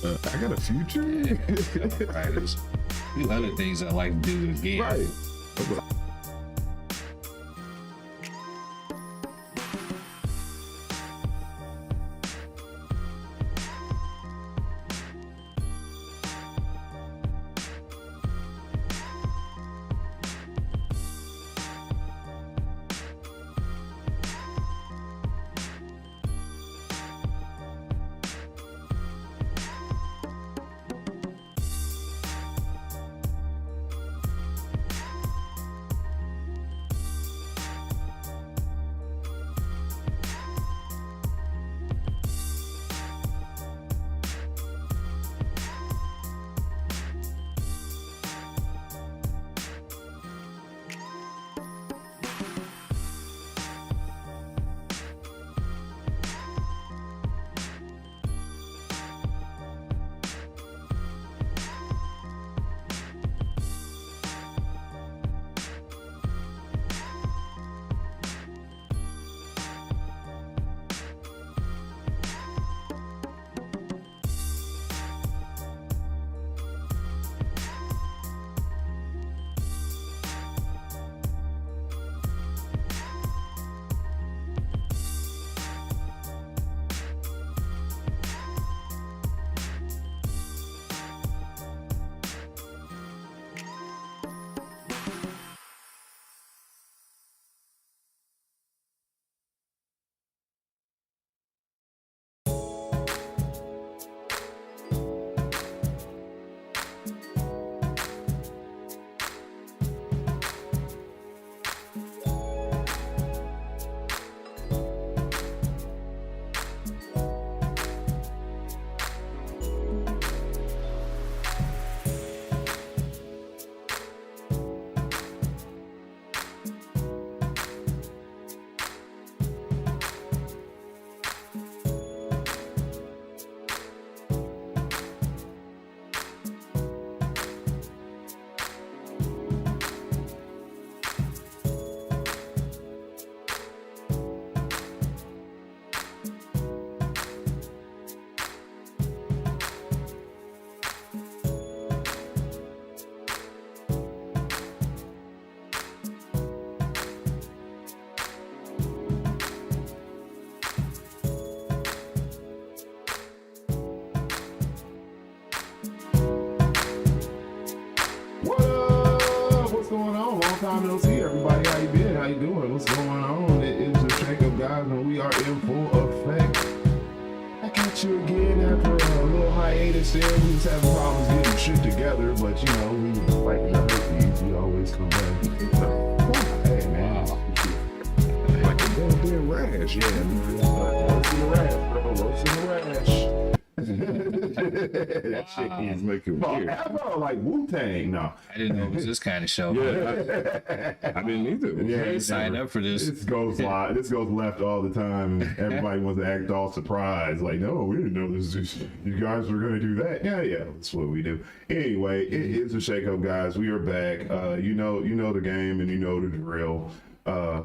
I got a future. Right. There's other things I like to do again. Right. Going on? Long time no see, everybody. How you been? How you doing? What's going on? It is the Shake-Up Guys, and we are in full effect. I got you again after a little hiatus there. We was having problems getting shit together, but you know, we like the herpes. We always come back. Hey man, like a damn rash, yeah. Roast in the rash, bro. Roast in the rash. That shit is making weird. I felt like Wu-Tang. No, I didn't know it was this kind of show. Yeah, I didn't either. Yeah, sign up for this. This goes live. This goes left all the time. And everybody wants to act all surprised, like, "No, we didn't know this. You guys were going to do that." Yeah, that's what we do. Anyway, it is the Shake-Up Guys. We are back. You know the game and you know the drill.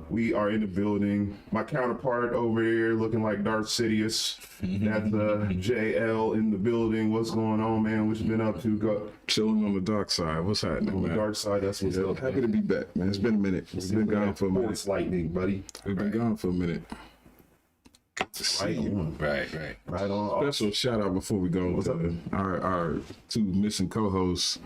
We are in the building. My counterpart over here looking like Darth Sidious. That's JL in the building. What's going on, man? What you been up to? Chilling on the dark side. What's happening, on the man? dark side, that's what's up. Happy to be back, man. It's been a minute. We've been gone for a minute. It's lightning, buddy. We've been gone for a minute. Good to see you. Right on. Special shout out before we go to our two missing co-hosts.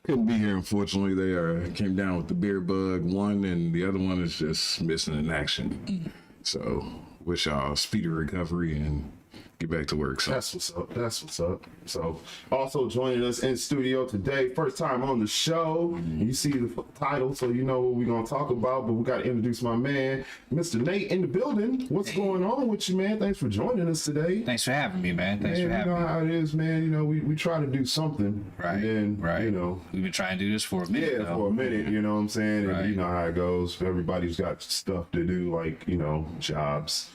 Couldn't be here, unfortunately. They came down with the beer bug, one, and the other one is just missing in action. So wish y'all speedy recovery and get back to work. So that's what's up. So also joining us in studio today, first time on the show. You see the title, so you know what we're gonna talk about. But we got to introduce my man, Mr. Nate, in the building. What's going on with you, man? Thanks for joining us today. Thanks for having me, man. Thanks for having me. You know how it is, man. You know we try to do something, right? And then, you know, we've been trying to do this for a minute. Yeah, for a minute. You know what I'm saying? And you know how it goes. Everybody's got stuff to do, like jobs.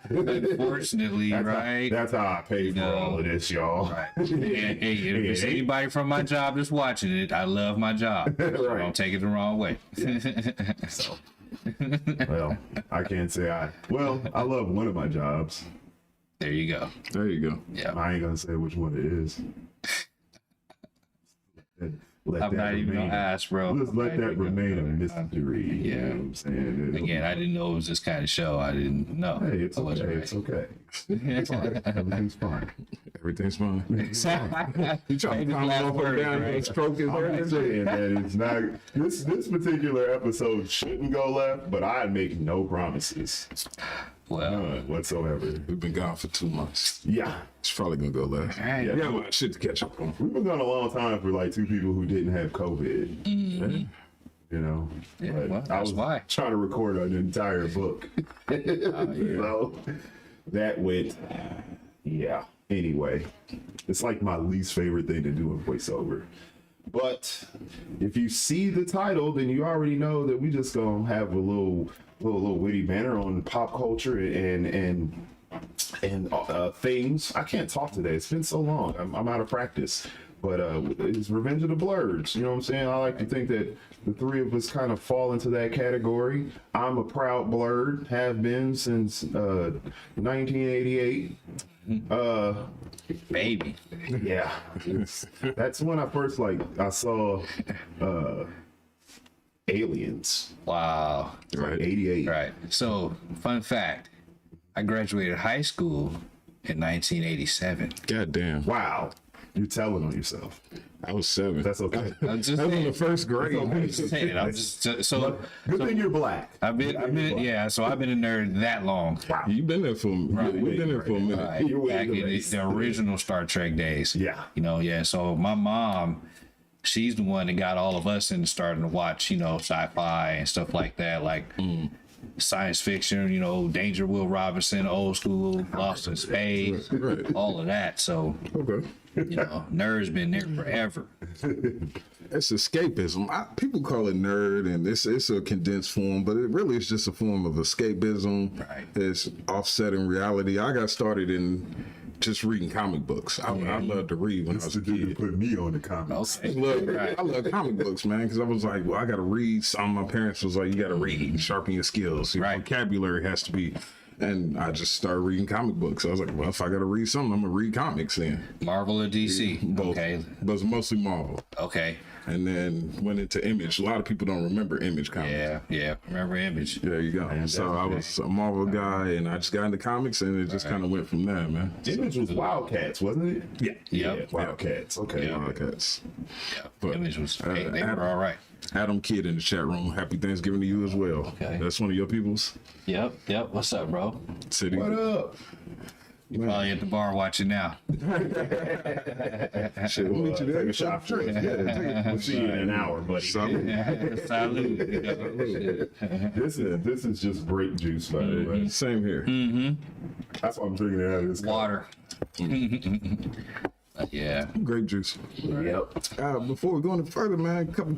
Unfortunately, that's how I pay for all of this, y'all. Right. Hey, if there's anybody from my job that's watching it, I love my job. So don't take it the wrong way. So, well, I can't say I love one of my jobs. There you go. There you go. Yeah. I ain't gonna say which one it is. I'm not even gonna ask, bro. Let's let that remain a mystery. Yeah. You know what I'm saying? Again, I didn't know it was this kind of show. I didn't know. Hey, it's I wasn't okay. ready. It's okay. It's fine. Everything's fine. Everything's fine. You trying to Famous calm last up word, and down right? and stroke his I'm not head. saying that it's not. This particular episode shouldn't go left, but I make no promises, Well, none whatsoever. We've been gone for 2 months. Yeah, It's probably gonna go left. right. Yeah, well, shit to catch up on. we've been gone a long time for like 2 people who didn't have COVID. You know, Yeah, But well, I that's was why. trying to record an entire book. So that went, yeah. Anyway, it's like my least favorite thing to do in voiceover. But if you see the title, then you already know that we just gonna have a little witty banner on pop culture and things. I can't talk today. It's been so long. I'm out of practice. But it's Revenge of the Blerds. You know what I'm saying? I like to think that the 3 of us kind of fall into that category. I'm a proud Blerd, have been since 1988. baby. Yeah, that's when I first I saw Aliens. Wow. Right. 88. Right. So, fun fact: I graduated high school in 1987. God damn. Wow, you're telling on yourself. I was 7. That's okay. I'm just That was in saying. the first grade. I'm just saying. I'm just so. Good thing you're black. I've been, yeah. So I've been a nerd that long. You've been there for you've been there for a minute. Right. You're Back waiting in to race. the original Star Trek days. Yeah. You know, yeah. So my mom, she's the one that got all of us into starting to watch, sci-fi and stuff like that, like science fiction, Danger Will Robinson, old school, Lost in Space, Right. all of that. So, Okay. nerd's been there forever. It's escapism. People call it nerd, and it's a condensed form, but it really is just a form of escapism. Right. It's offsetting reality. I got started in just reading comic books. I loved to read when I was a kid. Put me on the comments. Okay. I love comic books, man, because I was like, well, I got to read. Some of my parents was like, you got to read, sharpen your skills. Your Right. vocabulary has to be. And I just started reading comic books. I was like, well, if I got to read something, I'm going to read comics then. Marvel or DC? Both. Okay. But it's mostly Marvel. Okay. And then went into Image. A lot of people don't remember Image comics. Yeah. Remember Image? There you go. So I was a Marvel guy, and I just got into comics, and it just kind of went from there, man. Image was Wildcats, wasn't it? Yeah. Yep. Wildcats. Okay. Yeah. Wildcats. Yeah. But, Image was. They were all right. Adam Kidd in the chat room. Happy Thanksgiving to you as well. Okay. That's one of your people's Yep. What's up, bro? city. What up? You probably at the bar watching now. Shit, we'll meet you there. Take a shot for it. Yeah, we'll see you in an hour, buddy. Salute. Salute. This is just grape juice, by the way. Same here. That's why I'm drinking it out of this cup. Water. Yeah. Grape juice. Yep. Before we go any further, man, a couple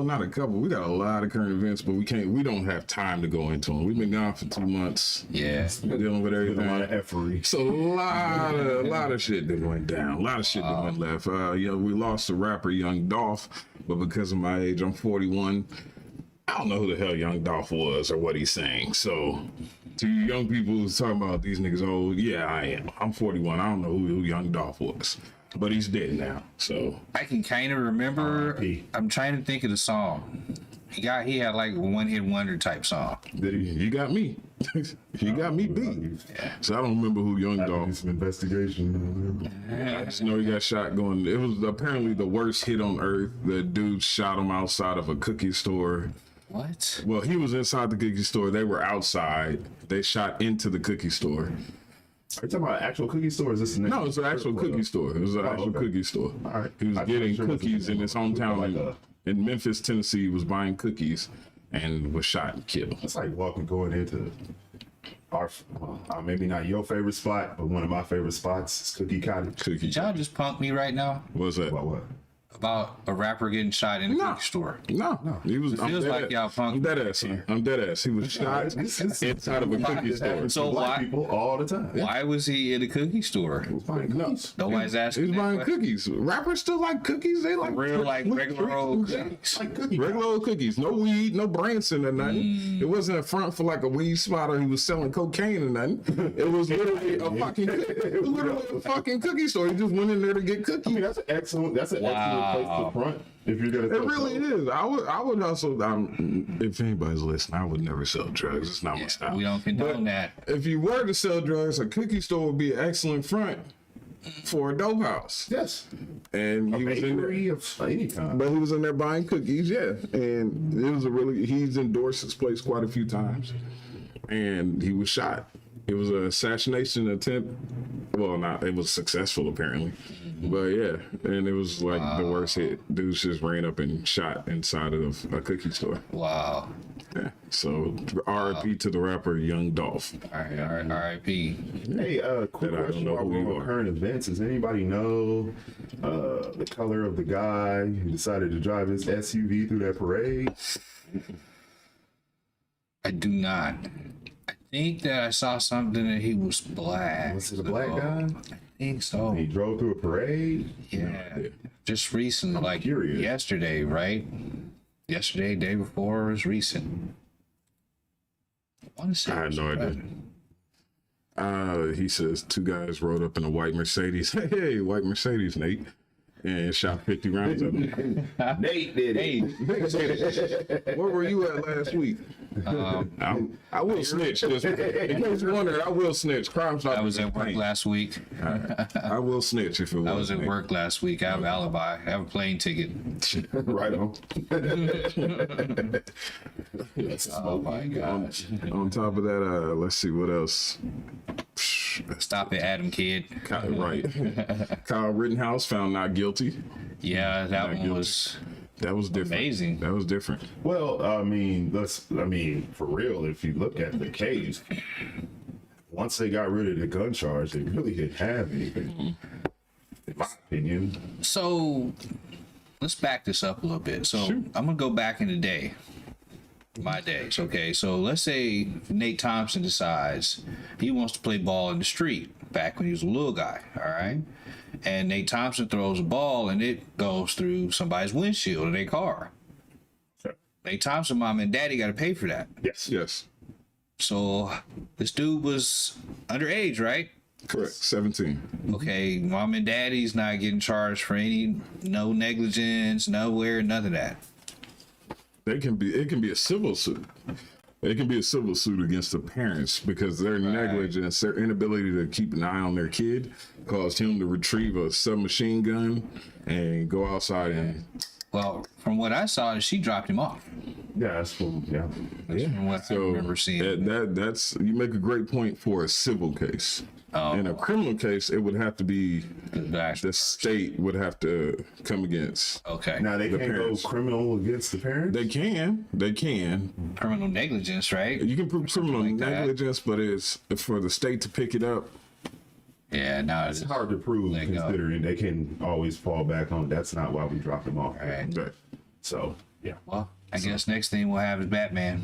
not a couple. We got a lot of current events, but we don't have time to go into them. We've been gone for 2 months. Yeah. Dealing with There's a lot of everything. effery. So a lot of shit that went down. A lot of shit that went left. We lost the rapper Young Dolph, but because of my age, I'm 41. I don't know who the hell Young Dolph was or what he's saying. So to you young people who's talking about these niggas old, yeah, I am. I'm 41. I don't know who Young Dolph was, but he's dead now. So I can kind of remember. R.I.P. I'm trying to think of the song. He had like a one-hit wonder type song. you got me. You got me beat. So I don't remember who Young Do Dolph. some investigation. I just know he got shot going. It was apparently the worst hit on earth. The dude shot him outside of a cookie store. What? Well, he was inside the cookie store. They were outside. They shot into the cookie store. Are you talking about an actual cookie store? Or is this an No, it's an actual cookie store. It was an actual okay. cookie store. All right. He was I getting sure it was cookies in his hometown like in Memphis, Tennessee. He was buying cookies and was shot and killed. It's like going into our, maybe not your favorite spot, but one of my favorite spots is Cookie Cottage. Cookie. Did y'all just punk me right now? What's that? What? about a rapper getting shot in a No. cookie store? No, he was. I'm feels dead like ass. y'all punk- I'm dead ass. I'm dead ass. He was shot inside of a cookie store. So Black why? people all the time. Why was he in a cookie store? No, Nobody's he asking. was that buying question. cookies. Rappers still like cookies. They like Real, like regular old cookies. Like cookie. regular old cookies. No weed, no Branson or nothing. It wasn't a front for like a weed spot or he was selling cocaine or nothing. It was literally a fucking cookie store. He just went in there to get cookies. I mean, that's an excellent place to front if you're gonna. It really is. I would also. If anybody's listening, I would never sell drugs. It's not my style. We don't condone that. If you were to sell drugs, a cookie store would be an excellent front for a dope house. Yes. And A he was in there, bakery of any kind. but he was in there buying cookies. Yeah, and it was a really. He's endorsed his place quite a few times, and he was shot. It was an assassination attempt. Well, not. It was successful apparently, but yeah, and it was like the worst hit. Dudes just ran up and shot inside of a cookie store. Wow. Yeah. So R.I.P. to the rapper Young Dolph. All right. R.I.P. Hey, quick That I don't question know while who we're you on are. current events. Does anybody know the color of the guy who decided to drive his SUV through that parade? I do not. I think that I saw something that he was black. Was it a black guy? I think so. He drove through a parade. Yeah. Just recently, like curious. yesterday, right? Yesterday, day before was recent. I want to say I it had was no idea. He says two guys rode up in a white Mercedes. Hey, white Mercedes, Nate, and shot 50 rounds at him. Nate did it. Hey, Where were you at last week? I will snitch. Just, in case you wondered, I will snitch. Crime Stop. I was at work last week. I will snitch if it was. I was at me. work last week. I have an alibi. I have a plane ticket. Right on. Oh my gosh. On top of that, let's see what else. Stop it, Adam Kid. Right. Kyle Rittenhouse found not guilty. Yeah, that one guilty. was That was different. amazing. That was different. Well, I mean, for real, if you look at the case, once they got rid of the gun charge, they really didn't have anything, in my opinion. So let's back this up a little bit. So I'm gonna go back in the day. My days, okay. So let's say Nate Thompson decides he wants to play ball in the street back when he was a little guy, all right? And Nate Thompson throws a ball and it goes through somebody's windshield of their car. Okay. Nate Thompson, mom and daddy got to pay for that. Yes. Yes. So this dude was underage, right? Correct. 17. Okay, mom and daddy's not getting charged for no negligence, nowhere, none of that. It can be a civil suit. It can be a civil suit against the parents because their negligence, their inability to keep an eye on their kid caused him to retrieve a submachine gun and go outside and Well, from what I saw, she dropped him off. Yeah, that's cool. Yeah. From what I remember seeing. that's you make a great point for a civil case. In a criminal case, it would have to be the state would have to come against. Okay. Now they The can't parents. go criminal against the parents. They can. Criminal negligence, right? You can prove criminal like that. negligence, but it's for the state to pick it up. Yeah, no, It's hard to prove Let go. considering they can always fall back on that's not why we dropped them off. Right. Right. So yeah. Well, I guess next thing we'll have is Batman.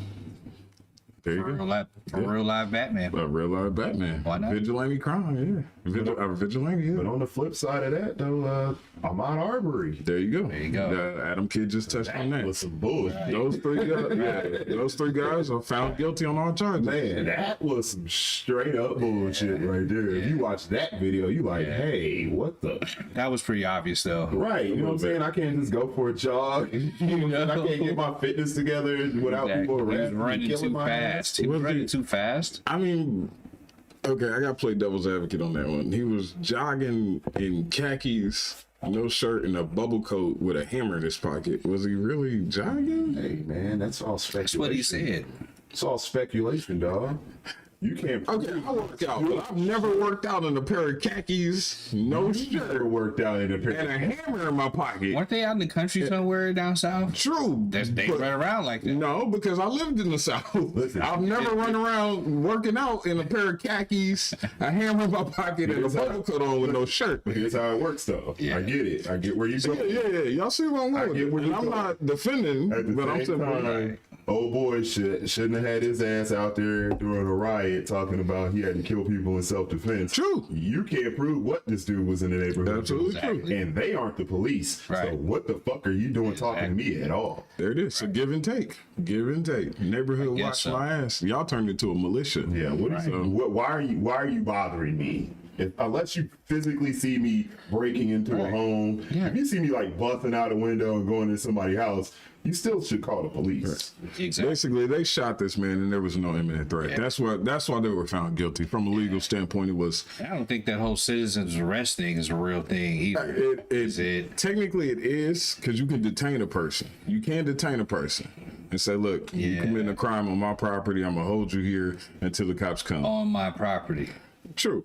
There you go. Real live Batman. A real life Batman. Why not? Vigilante crime, yeah. Vigilante, But yeah. on the flip side of that though, Ahmaud Arbery. There you go. There you go. Adam Kidd just touched on that. Was some bullshit. Those three guys are found guilty on all charges. Man, that was some straight up bullshit right there. If you watch that video, you like, hey, what the? That was pretty obvious, though. Right, you know what I'm saying? I can't just go for a jog. You know, I can't get my fitness together without people He was arresting me, running killing too my ass. fast. He was Was he- running too fast. I mean, okay, I gotta play devil's advocate on that one. He was jogging in khakis, no shirt, and a bubble coat with a hammer in his pocket. Was he really jogging? Hey man, that's all speculation. That's what he said. It's all speculation, dog. You can't. Okay, I work out, but I've never worked out in a pair of khakis, no Never shirt, worked out in a and pair. a hammer in my pocket. Weren't they out in the country somewhere down south? True. They but- run around like that. No, because I lived in the South. Listen. I've never run around working out in a pair of khakis, a hammer in my pocket, and a bubble coat on with no shirt. But here's how it works, though. Yeah. I get it. I get where you Yeah, going. yeah. Y'all see what I'm I going get with. where And you're I'm going. not defending, At the but I'm same saying, time, old boy shouldn't have had his ass out there during a riot talking about he had to kill people in self-defense. True. You can't prove what this dude was in the neighborhood. Absolutely Exactly. true. And they aren't the police. Right. So what the fuck are you doing talking to me at all? There it is. So give and take. Give and take. Neighborhood guess watch so. my ass. Y'all turned into a militia. Yeah, what is why are you bothering me? Unless you physically see me breaking into a home, if you see me like busting out a window and going into somebody's house, you still should call the police. Exactly. Basically, they shot this man, and there was no imminent threat. Yeah. That's why they were found guilty. From a legal standpoint, it was. I don't think that whole citizens arrest thing is a real thing either. Technically it is, because you can detain a person. You can detain a person and say, "Look, you committing a crime on my property. I'm gonna hold you here until the cops come." On my property. True.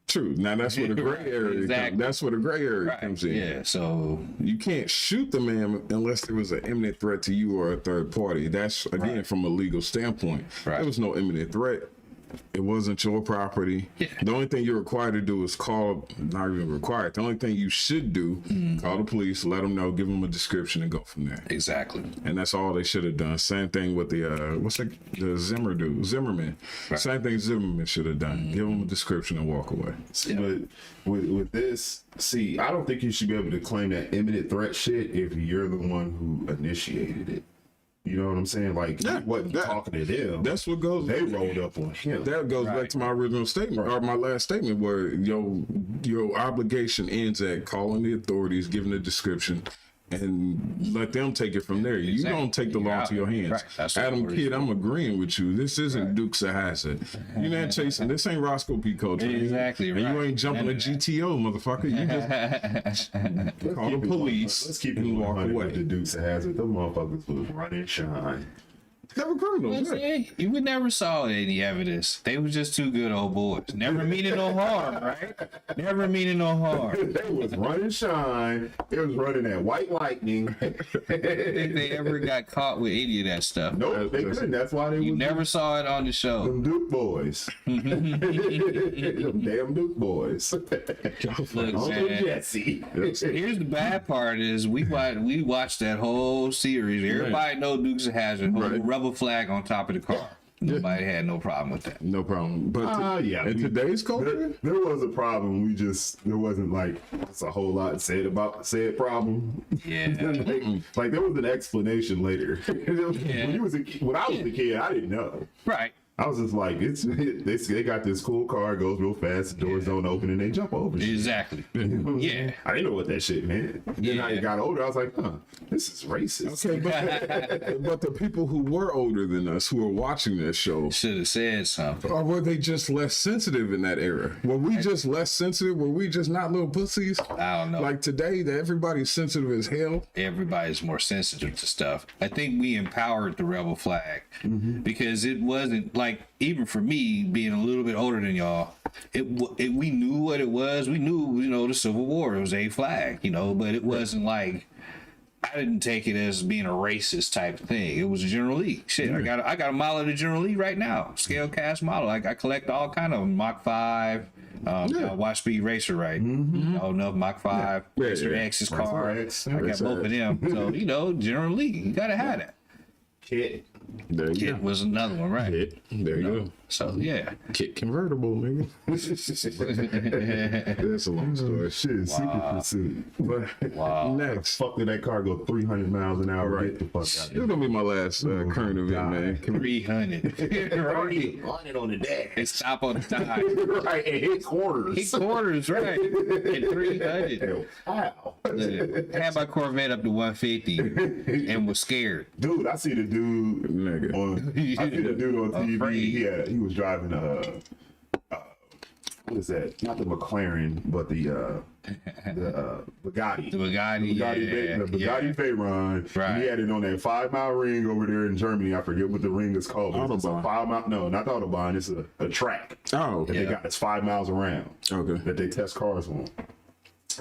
True. Now that's where the gray area. Exactly. That's where the gray area comes in. Yeah, so You can't shoot the man unless there was an imminent threat to you or a third party. That's again from a legal standpoint. Right. There was no imminent threat. It wasn't your property. Yeah. The only thing you're required to do is call. Not even required. The only thing you should do: call the police, let them know, give them a description, and go from there. exactly. And that's all they should have done. Same thing with the Zimmer dude, Zimmerman. Same thing Zimmerman should have done. Give them a description and walk away. But with this, see, I don't think you should be able to claim that imminent threat shit if you're the one who initiated it. You know what I'm saying? Like, Yeah, he wasn't that- talking to them. That's what goes. They rolled up on him. That goes back to my original statement or my last statement, where your obligation ends at calling the authorities, giving a description, and let them take it from there. You Exactly. don't take the law into your hands. Right. That's what Adam it is. Kidd, I'm agreeing with you. This isn't Dukes of Hazzard. You're not chasing. This ain't Roscoe P. Coach. Exactly, And you right. ain't jumping a GTO, motherfucker. You just call the police Let's keep it and walk 100 away. with the Dukes of Hazzard. Them motherfuckers was running shine. They were criminals. Yeah. You would never saw any evidence. They were just two good old boys. Never meaning no harm, right? Never meaning no harm. They was running shine. It was running that white lightning. I think they ever got caught with any of that stuff. Nope, they couldn't. That's why they You was never saw it on the show. them Duke boys. Them damn Duke boys. Look, Uncle man, Jesse. here's the bad part is we watched that whole series. Everybody know Dukes of Hazzard, whole Right. rubber flag on top of the car. Nobody had no problem with that. No problem. But Yeah. in today's culture, There was a problem. There wasn't like it's a whole lot said about the said problem. Yeah. like there was an explanation later. When you was a kid, when I was a kid, I didn't know. Right. I was just like, they got this cool car, goes real fast, the doors don't open, and they jump over. Shit. Exactly. You know what I'm Yeah. saying? I didn't know what that shit meant. Then I Yeah. got older, I was like, this is racist. okay, but the people who were older than us who were watching this show, Should have said something. or were they just less sensitive in that era? Were we just less sensitive? Were we just not little pussies? I don't know. Like today, that everybody's sensitive as hell. Everybody's more sensitive to stuff. I think we empowered the rebel flag because it wasn't like, even for me being a little bit older than y'all, we knew what it was. We knew, the Civil War, it was a flag, but it wasn't like, I didn't take it as being a racist type of thing. It was a General Lee. Shit, I got a model of the GeneralLee right now, scale cast model. I collect all kind of them. Mach 5. Watch Speed Racer, right? Y'all know Mach 5, Yeah, Racer yeah. X's car. X. I got Racer both of them. So, General Lee, you gotta have that. Kid. There you It go. was another one, right? Kit. There you go. So yeah. Kit convertible, nigga. That's a long story. Shit, secret pursuit. But Wow. Next. fuck did that car go 300 miles an hour? Right. Get the fuck out This of is gonna be my last current event, God. man. 300. here. On it on the They dash. stop on the time. Right, and hit corners. Hit quarters, right? At 300. Wow. Had my Corvette up to 150 and was scared. Dude, I see the dude Nigga. I see the dude on TV. Afraid. He was driving what is that? Not the McLaren, but the Bugatti. The Bugatti, The Bugatti Veyron. Right. And he had it on that 5-mile ring over there in Germany. I forget what the ring is called. It's a Autobahn. 5-mile. No, not the Autobahn. It's a track. Oh, That they got. It's 5 miles around. Okay. That they test cars on.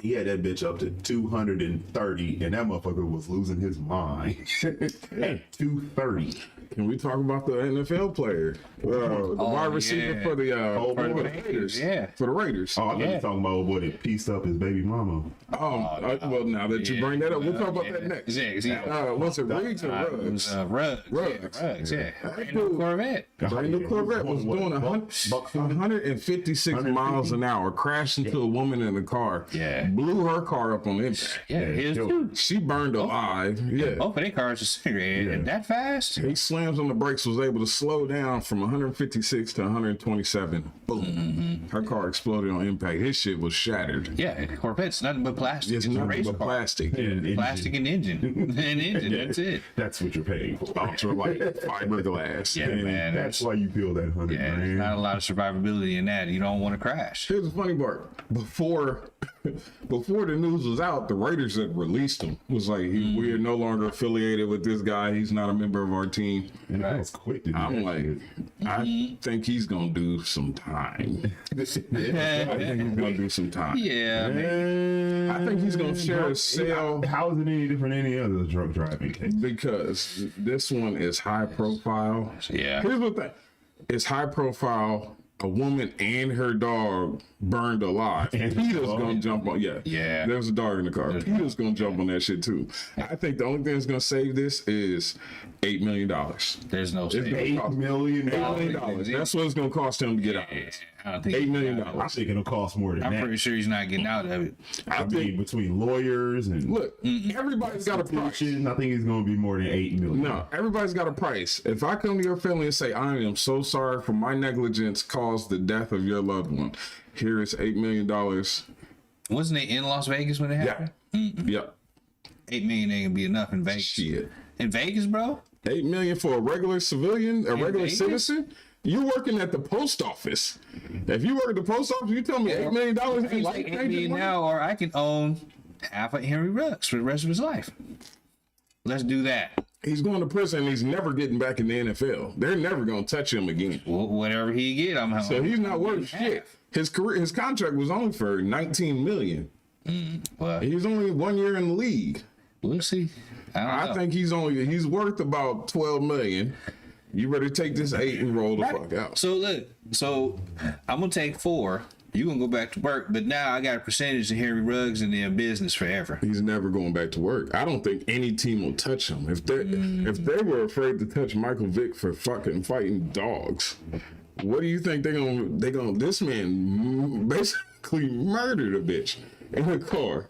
He had that bitch up to 230, and that motherfucker was losing his mind. At 230. Can we talk about the NFL player? The wide receiver for the Raiders. Yeah. For the Raiders. Oh, I thought you were talking about old boy that pieced up his baby mama. Well, now that you bring that up, we'll talk about that next. What's it, Riggs or Ruggs? Ruggs. Ruggs. Yeah. That Brand new dude- Corvette. Brand new Corvette was doing 156 miles an hour, crashed into a woman in the car. Yeah. Blew her car up on impact. Yeah, his too. She burned alive. Yeah. Both of their cars are cigarette. And that fast? He slams on the brakes, was able to slow down from 156 to 127. Boom. Her car exploded on impact. His shit was shattered. Yeah, Corvette's nothing but plastic. It's a nothing race but car. plastic. Plastic and engine. An engine, that's it. That's what you're paying for. Ultralight fiberglass. Yeah, And man. That's why you feel that 100 Yeah, there's grand. not a lot of survivability in that. You don't want to crash. Here's the funny part. Before the news was out, the Raiders had released him. It was like, we are no longer affiliated with this guy. He's not a member of our team. And that was quick to do I'm that like, shit. I think he's going to do some time. I think he's going to do some time. Yeah, man. I think he's going to share a cell How is it any different than any other drug driving case? because this one is high profile. Yeah. Here's the thing. It's high profile. A woman and her dog burned alive. And Peter's dog. gonna jump on. Yeah, there was a dog in the car. Peter's gonna jump on that shit too. I think the only thing that's gonna save this is $8 million. There's no saving. $8 million. $8 million. That's what it's gonna cost him to get out. I don't think $8 million. I think it'll cost more than I'm that. pretty sure he's not getting out of it. I mean, between lawyers and Look, everybody's got a price. I think it's going to be more than $8 million. No, everybody's got a price. If I come to your family and say, I am so sorry for my negligence caused the death of your loved one, here is $8 million. Wasn't it in Las Vegas when it happened? Yep. 8 million ain't gonna be enough in Vegas. Shit. In Vegas, bro? $8 million for a regular civilian, a regular Vegas? citizen? You working at the post office. If you work at the post office, you tell me $8 million ain't He's life like 8 changing million money? now, or I can own half of Henry Ruggs for the rest of his life. Let's do that. He's going to prison and he's never getting back in the NFL. They're never going to touch him again. Whatever he get, I'm home. So he's not worth shit. His contract was only for $19 million. Well, He's only 1 year in the league. we'll see. I think he's worth about $12 million. You better take this 8 and roll the fuck out. So look, I'm gonna take 4. You gonna go back to work, but now I got a percentage of Henry Ruggs in their business forever. He's never going back to work. I don't think any team will touch him. If they were afraid to touch Michael Vick for fucking fighting dogs, what do you think they're gonna? This man basically murdered a bitch in a car.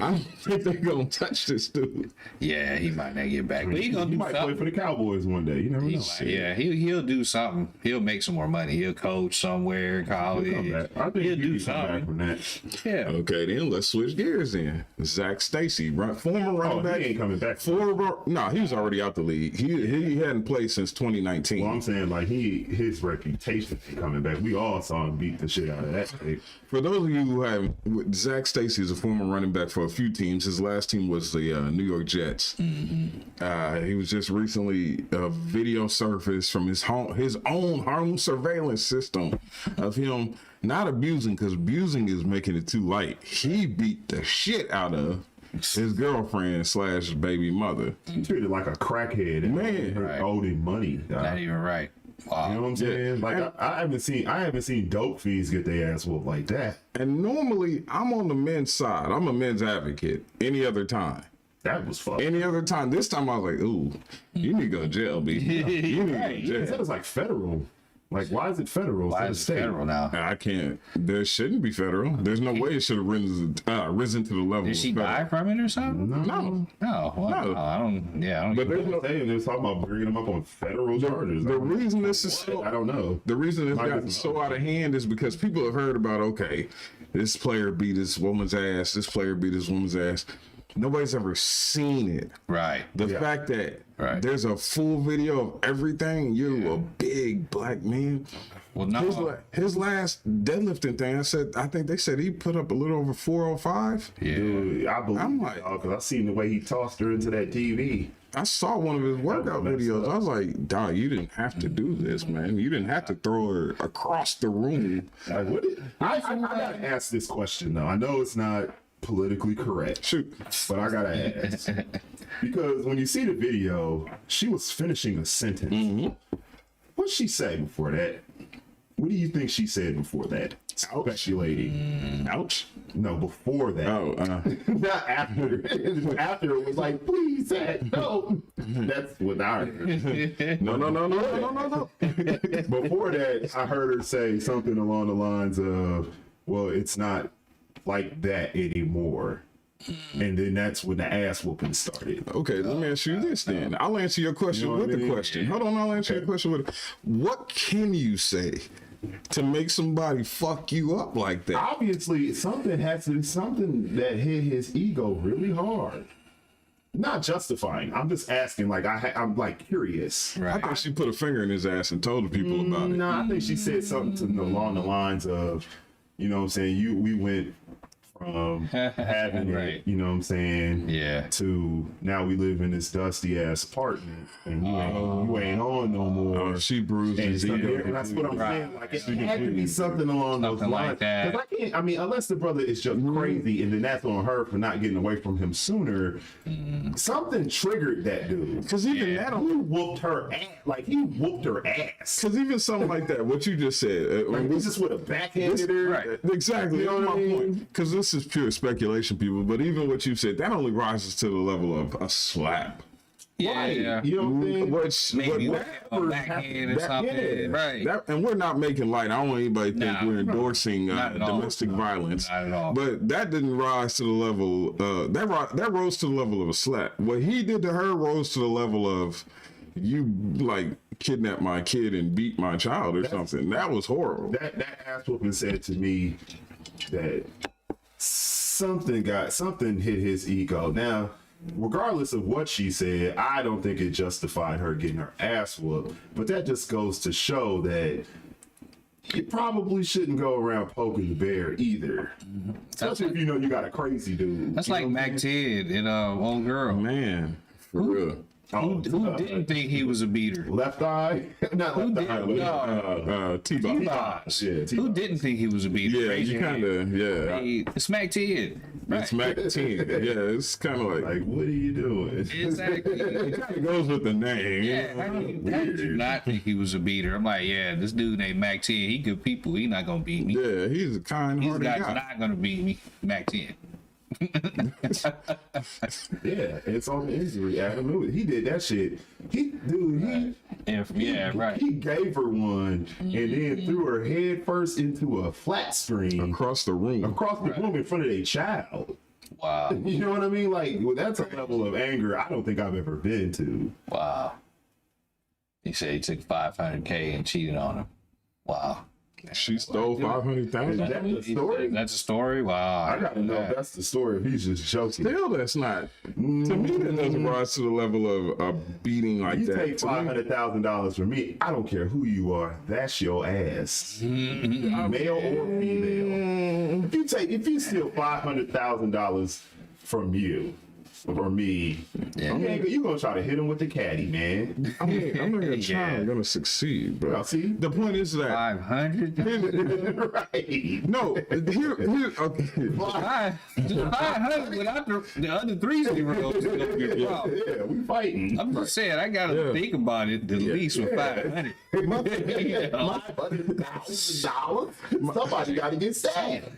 I don't think they're gonna touch this dude. Yeah, he might not get back, but he gonna He do might play something. for the Cowboys one day. You never know. Yeah, he'll do something. He'll make some more money. He'll coach somewhere, college. Come back. I think He'll he do can come back something. from that. Yeah. Okay, then let's switch gears. Then Zach Stacy, former running Oh, back. he ain't coming back. No, he was already out the league. He hadn't played since 2019. Well, I'm saying like his reputation is coming back. We all saw him beat the shit out of that tape. For those of you who haven't, Zach Stacy is a former running back for a few teams. His last team was the New York Jets. He was just recently a video surfaced from his own home surveillance system of him not abusing, because abusing is making it too light. He beat the shit out of his girlfriend / baby mother. He treated like a crackhead and Man. owed him money. Not even right. Wow. You know what I'm saying? Like I haven't seen dope fiends get their ass whooped like that. And normally I'm on the men's side. I'm a men's advocate any other time. That was fucked. Any other time. This time I was like, ooh, you need to go to jail, B. You need to go to He jail. said it's like federal. Like, why is it federal? Why instead of is it state? federal now? I can't. There shouldn't be federal. There's no way it should have risen to the level. Did she of die federal. from it or something? No. No. Well, No. I don't. Yeah, I don't. But there's no. They was talking about bringing him up on federal charges. The reason this is so. I don't know. The reason it's Might gotten be- so out of hand is because people have heard about, okay, this player beat this woman's ass. This player beat this woman's ass. nobody's ever seen it. Right. The fact that Right. there's a full video of everything, you're a big black man. Well, no. His last deadlifting thing, I think they said he put up a little over 405. Yeah. Dude, I believe I'm it, like- because I seen the way he tossed her into that TV. I saw one of his workout messed videos. up. I was like, dog, you didn't have to do this, man. You didn't have to throw her across the room. Like, I gotta ask this question though. I know it's not politically correct, Shoot. but I gotta ask because when you see the video, she was finishing a sentence. What'd she say before that? What do you think she said before that? Speculating. Ouch. No, before that. Oh, Not after. After it was like, please, Dad, no. That's what I heard. no. Before that, I heard her say something along the lines of, well, it's not like that anymore. And then that's when the ass whooping started. Okay, let me ask you this then. I'll answer your question You know what with I the mean? question. Hold on, I'll answer your question with what can you say to make somebody fuck you up like that? Obviously, something that hit his ego really hard. Not justifying. I'm just asking. Like I'm like curious. I think she put a finger in his ass and told the people about it. No, I think she said something along the lines of, you know what I'm saying, we went from having Right. it, you know what I'm saying, Yeah. to now we live in this dusty ass apartment and you ain't on no more. Oh, she bruised And his so, ego. and that's what I'm Right. saying. Like it had to be something along those Something like lines. that. 'Cause I can't. I mean, unless the brother is just crazy, and then that's on her for not getting away from him sooner. Something triggered that dude. Because even that, He whooped her ass. Like he whooped her ass. because even something like that, what you just said, Like he just would have backhanded her. Right. exactly, You know that's what my I mean? point. Because this is pure speculation, people. But even what you said, that only rises to the level of a slap. Yeah. You know what I'm saying? Maybe what- a backhand or something. yeah. Right. and we're not making light. I don't want anybody to think Nah, we're endorsing not at all. domestic violence. Not at all. But that didn't rise to the level. That rose to the level of a slap. What he did to her rose to the level of you like kidnapped my kid and beat my child or something. That was horrible. That ass whooping said to me that something hit his ego. Now, regardless of what she said, I don't think it justified her getting her ass whooped. But that just goes to show that you probably shouldn't go around poking the bear either. Especially if you know you got a crazy dude. That's You like know what Mac I'm saying? Ted and Old Girl. Man, for real. Who didn't think he was a beater? Left eye? Not left eye. No. T-Bob. T-Box. Yeah, Who T-Box. didn't think he was a beater? Yeah, Raise you your kind hand. of, yeah. Hey, it's Mac Ted. It's Mac 10. Yeah, it's kind of like, Like, what are you doing? Exactly. it kind of goes with the name. Yeah, how did you not think he was a beater? I'm like, yeah, this dude named Mac 10. He good people. He not gonna beat me. Yeah, he's a These kind-hearted guys guy. not gonna beat me. Mac 10. Yeah, it's on the injury. Adam Lewis. He did that shit. He Right. He gave her one and then threw her head first into a flat screen Across the room. across the room in front of a child. Wow. You know what I mean? Like, well, that's a level of anger I don't think I've ever been to. Wow. He said he took $500K and cheated on him. Wow. She stole Is $500,000. that the story? That's a story? Wow. I gotta know if that's the story. If he's just joking. Still, that's not. To me, that doesn't rise to the level of a beating like You that. take To me, $500,000 from me. I don't care who you are. That's your ass, male or female. If you steal $500,000 from you or me, you gonna try to hit him with the caddy, man. I mean, I'm not gonna try. Yeah. I'm gonna succeed, bro. Well, see? The point is that 500? Right? no. Here. Okay. 500 without the other 3 zeros. Yeah, we fighting. I'm just saying, I gotta Yeah. think about it at least with 500. $500,000. Somebody got to get stabbed.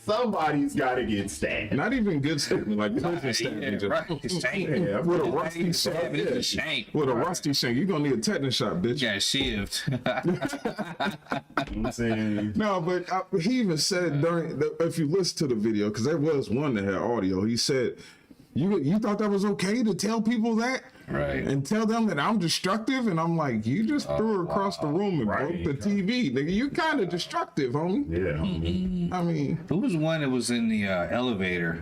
Somebody's got to get stabbed. Not even good statement, like prison statement. Yeah, just- right. It's shank. Yeah, With a rusty Stab it, shank. it's a shank. With a rusty shank, you're gonna need a tetanus shot, bitch. Got shivved. I'm saying. No, but he even said during if you listen to the video, because there was one that had audio, he said, "You thought that was okay to tell people that, Right. And tell them that I'm destructive?" And I'm like, "You just threw her across the room and Right. broke the TV, nigga. You kind of destructive, homie." Yeah. I mean, Who was one that was in the elevator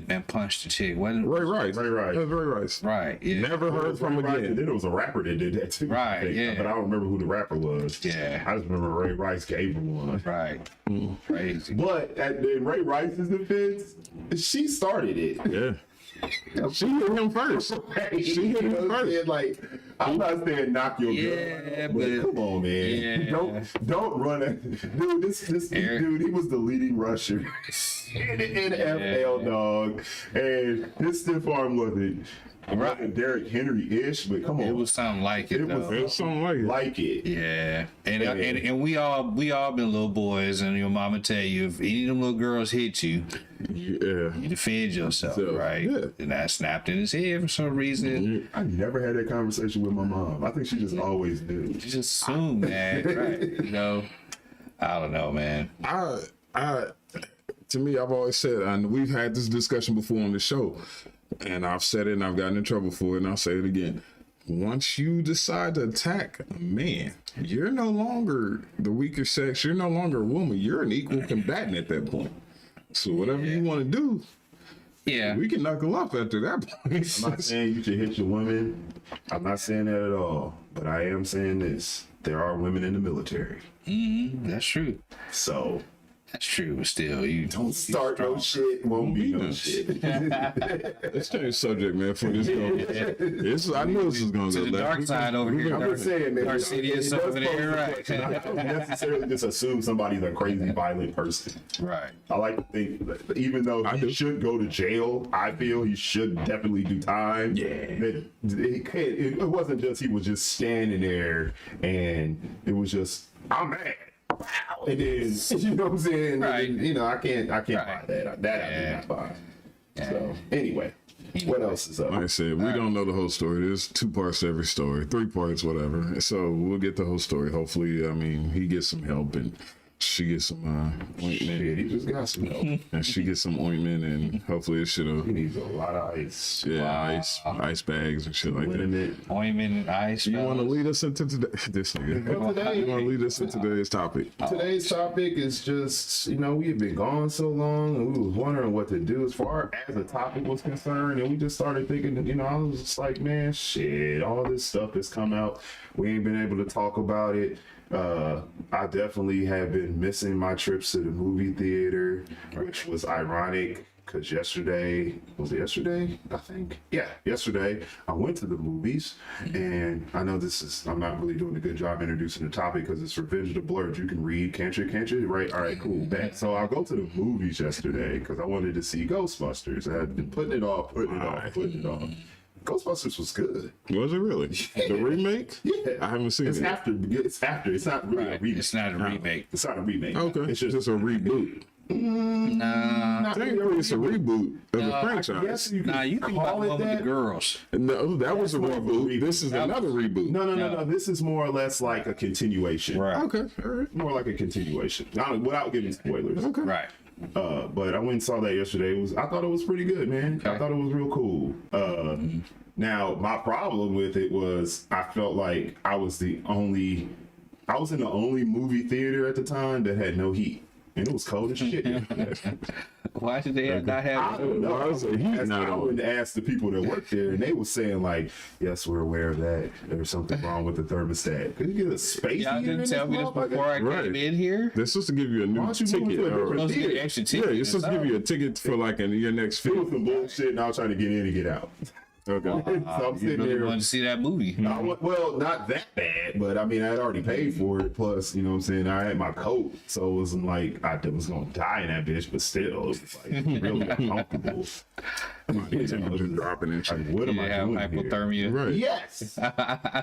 and punched the chick. Wasn't Ray Rice. Ray Rice. That's Ray Rice. right? Yeah, Never heard from him Ray Rice, and again. then there was a rapper that did that too. Right, I think. yeah. But I don't remember who the rapper was. Yeah. I just remember Ray Rice gave her one. right. Crazy. But in Ray Rice's defense, she started it. Yeah. She hit him first. She hit him first. Like, I'm not saying knock your Yeah, gun, but come on, man. Yeah. Don't run it. Dude, this dude, he was the leading rusher in the NFL, dog. And his stiff arm wasn't Derrick Henry-ish, but come on. It was something like it, though. It was something like it. like it. Yeah, and we all been little boys, and your mama tell you if any of them little girls hit you, Yeah. you defend yourself, So, right? yeah. And that snapped in his head for some reason. I never had that conversation with my mom. I think she just always knew. You just assume that, right? You know, I don't know, man. To me, I've always said, and we've had this discussion before on the show, and I've said it and I've gotten in trouble for it, and I'll say it again. Once you decide to attack a man, you're no longer the weaker sex. You're no longer a woman. You're an equal combatant at that point. So whatever you want to do, Yeah, we can knuckle up after that point. I'm not saying you should hit your women. I'm not saying that at all. But I am saying this. There are women in the military. that's true. So That's true, but still, you don't start no shit. Won't be no shit. Let's change subject, man. For this go, I knew this was gonna to go the left. dark side over here. I'm just saying, man. Dark Sidious it does over there, pose right? reflection. I don't necessarily just assume somebody's a crazy, violent person. Right. I like to think that even though he should go to jail, I feel he should definitely do time. Yeah. That it wasn't just he was just standing there and it was just, I'm mad. Wow. And then, you know what I'm saying? Right. And, you know, I can't buy Right. that. That I do not buy. So, anyway, what else is up? Like I said, we don't know the whole story. There's 2 parts to every story, 3 parts, whatever. So we'll get the whole story. Hopefully, I mean, he gets some help and she gets some ointment. Shit, he just got some help. And she gets some ointment, and hopefully it should He have, needs a lot of ice. ice bags and shit like that. Limit. Ointment and ice. You want to fellas. lead us into today? This nigga. today- You want to lead us into today's topic? Today's topic is just, we have been gone so long and we was wondering what to do as far as the topic was concerned. And we just started thinking, I was just like, man, shit, all this stuff has come out. We ain't been able to talk about it. I definitely have been missing my trips to the movie theater, which was ironic because yesterday, I think? Yeah, yesterday I went to the movies, and I know I'm not really doing a good job introducing the topic because it's Revenge of the Blerds. You can read, can't you? Right? All right, cool. Bet. So I'll go to the movies yesterday because I wanted to see Ghostbusters. I had been putting it off. Ghostbusters was good. Was it really? The remake? Yeah. I haven't seen It's it. after. It's not really a Right. remake. It's not a remake. It's not a remake. Okay. It's just a reboot. not Technically, it's a reboot of the I franchise. guess you can Nah, you can call call it one with the that. girls. No, that was a That's more of a reboot. reboot. This is another reboot. No. This is more or less like a continuation. Right. Okay, all right. More like a continuation. Without giving spoilers. Okay. Right. But I went and saw that yesterday. I thought it was pretty good, man. I thought it was real cool. Now my problem with it was I felt like I was in the only movie theater at the time that had no heat. And it was cold as shit. Why did they not have? I don't know. Why is the heat not I on? went to ask the people that work there, and they were saying like, "Yes, we're aware of that. There's something wrong with the thermostat. Could you get a space Y'all heater in didn't tell me this motherfucker?" before I Right. came in here. They're supposed to give you a Why new don't you move ticket. to a different Supposed to get theater? an extra Yeah, ticket. you're supposed to give you a ticket for like your next It was film. some bullshit, and I was trying to get in and get out. Okay. So I'm You sitting really there. wanted to see that movie. Well, not that bad, but I mean, I had already paid for it. Plus, you know what I'm saying, I had my coat, so it wasn't like I was gonna die in that bitch. But still, it was like really uncomfortable. Temperature dropping and shit. Like, what am I Yeah, doing here? hypothermia. Right. Yes.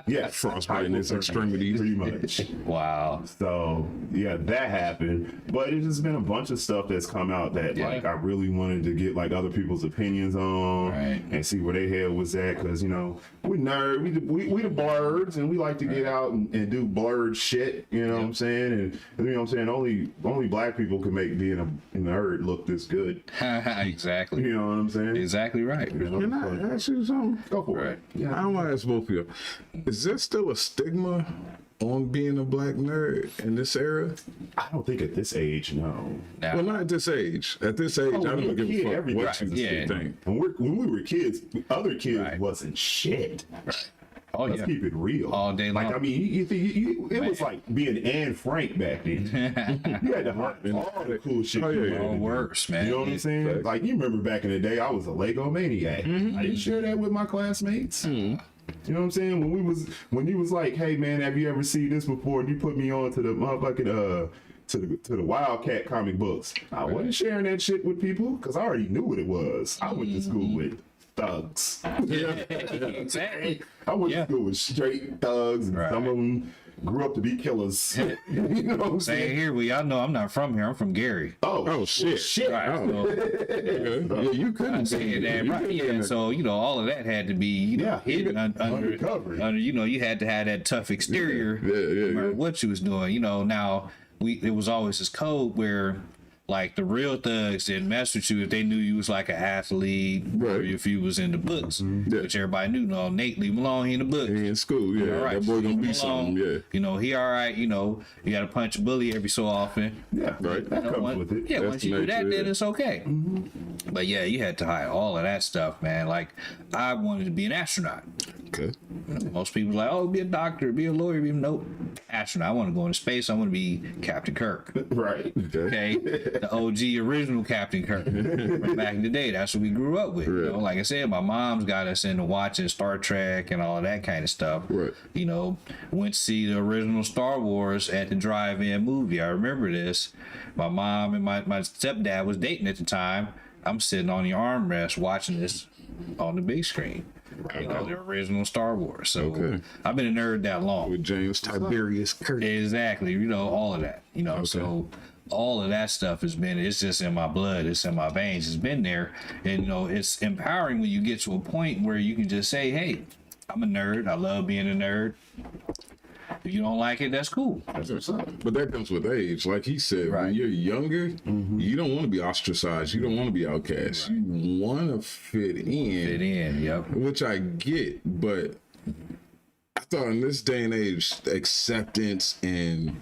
Yes. Frostbite in its Hypothermia, extremities. Pretty much. Wow. So yeah, that happened. But it's just been a bunch of stuff that's come out that like I really wanted to get like other people's opinions on Right. and see where their head was at, because we nerd, we the Blerds, and we like to get out and do blurred shit. You know what I'm saying? And you know what I'm saying. Only black people can make being a nerd look this good. Exactly. You know what I'm saying? Exactly right. You know? Can I ask you something? Go for Right. it. Yeah. I want to ask both of you. Is there still a stigma on being a black nerd in this era? I don't think at this age, no. Now, Well, not at this age. At this age, I when you don't were a give kid, a fuck everybody what was you a kid. think. When we were kids, other kids Right. wasn't shit. oh Let's yeah, keep it real. All day Like, long. I mean, it was like being Anne Frank back then. You had to hide all the cool shit. Oh, yeah, you yeah. wanted Or to do. worse, man. You know what I'm saying? Facts. Like, you remember back in the day, I was a Lego maniac. I didn't share that with my classmates. You know what I'm saying? When you was like, hey man, have you ever seen this before? And you put me on to the motherfucking to the Wildcat comic books. I wasn't sharing that shit with people because I already knew what it was. I went to school with thugs. Exactly. I went Yeah. to school with straight thugs, and Right. some of them grew up to be killers. You know what I'm Saying saying? here, y'all know I'm not from here. I'm from Gary. Oh, shit. Shit. Right. Oh, So, yeah, you couldn't saying that, you right? couldn't Yeah. be So all of that had to be Yeah, hidden even under undercover. you had to have that tough exterior. Yeah, no matter yeah. what you was doing. Now it was always this code where. Like the real thugs didn't mess with you if they knew you was like an athlete, or Right. if you was in the books, Yeah. which everybody knew. No, Nate, leave him alone. He in the books. He in school, yeah. All right, That boy gonna leave him be alone. something, yeah. He all right. You got to punch a bully every so often. Yeah, Right. that comes Once- with it. Yeah, That's once the you do that, nature, then yeah. it's okay. But yeah, you had to hide all of that stuff, man. Like, I wanted to be an astronaut. Okay. Most people like, oh, be a doctor, be a lawyer, be nope. Astronaut. I want to go into space. I want to be Captain Kirk. Right. Okay, the OG original Captain Kirk from back in the day. That's what we grew up with. Right. Like I said, my mom's got us into watching Star Trek and all of that kind of stuff. Right. Went to see the original Star Wars at the drive-in movie. I remember this. My mom and my stepdad was dating at the time. I'm sitting on the armrest watching this on the big screen. The original Star Wars. So Okay. I've been a nerd that long. With James Tiberius Kirk. Exactly. All of that. So all of that stuff it's just in my blood. It's in my veins. It's been there. And, it's empowering when you get to a point where you can just say, hey, I'm a nerd. I love being a nerd. If you don't like it, that's cool. That's what's up. But that comes with age. Like he said, Right. when you're younger, you don't want to be ostracized. You don't want to be outcast. You want to fit Fit in, in. Yep. which I get. But I thought in this day and age, acceptance and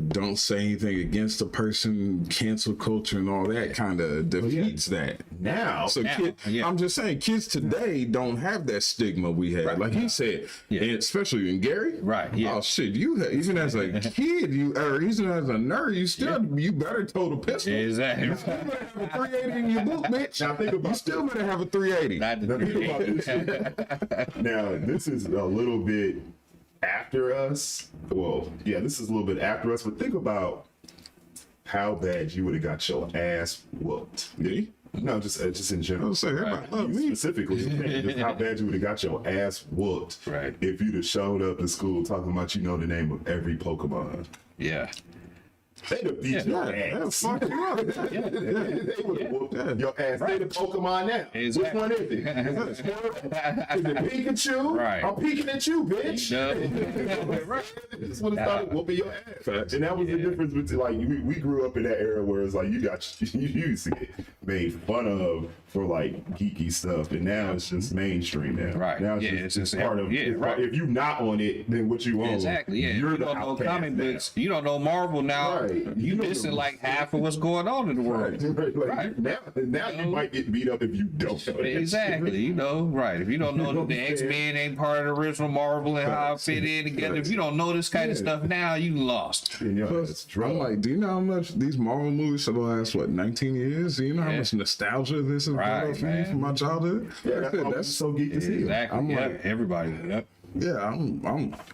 don't say anything against a person, cancel culture and all that kind of defeats that. Now, So Now, yeah. I'm just saying, kids today don't have that stigma we had. Right. Like he said, Yeah. and especially in Gary. Right, yeah. Oh shit, even as a kid, or even as a nerd, you better tote a pistol. Exactly. You better have a 380 in your boot, bitch. Now think about you still better have a 380. Not Now, think about the- this. Now, this is a little bit after us. Well, yeah, this is a little bit after us, but think about how bad you would have got your ass whooped. Me? No, just in I general. was saying, everybody love me. Specifically, just how bad you would have got your ass whooped Right. if you'd have showed up to school talking about the name of every Pokemon. Yeah. They'd have beat your Yeah, ass. fuck you up. They would have whooped your ass. They the Pokemon now. Exactly. Which one is it? Is it Squirtle? Is it Pikachu? Right. I'm peeking at you, bitch. Just would have started whooping your ass. Facts. And that was the difference between, like, we grew up in that era where it's like you used to get made fun of for like geeky stuff, and now it's just mainstream now. Right. Now Yeah, it's it's just part of. yeah, it's right. part- If you're not on it, then what you own? Exactly. Yeah. You're You the don't know outcast comic now. books. You don't know Marvel now. Right. You You know missing the- like half of what's going on in the world. Right. Like, Right. Now you might get beat up if you don't know that Exactly, right. If you don't know that the Yeah. X-Men ain't part of the original Marvel and how it fit in together, if you don't know this kind of Yeah. stuff now, you lost. shit. And, yo, Plus, it's I'm drunk. like, do you know how much these Marvel movies for the last 19 years? Do you know how Yeah. much nostalgia this has brought Right, up for me man. from my childhood? Yeah, Like I said, that's so geek to see. Exactly. I'm yeah, like- everybody. Yep. Yeah, I'm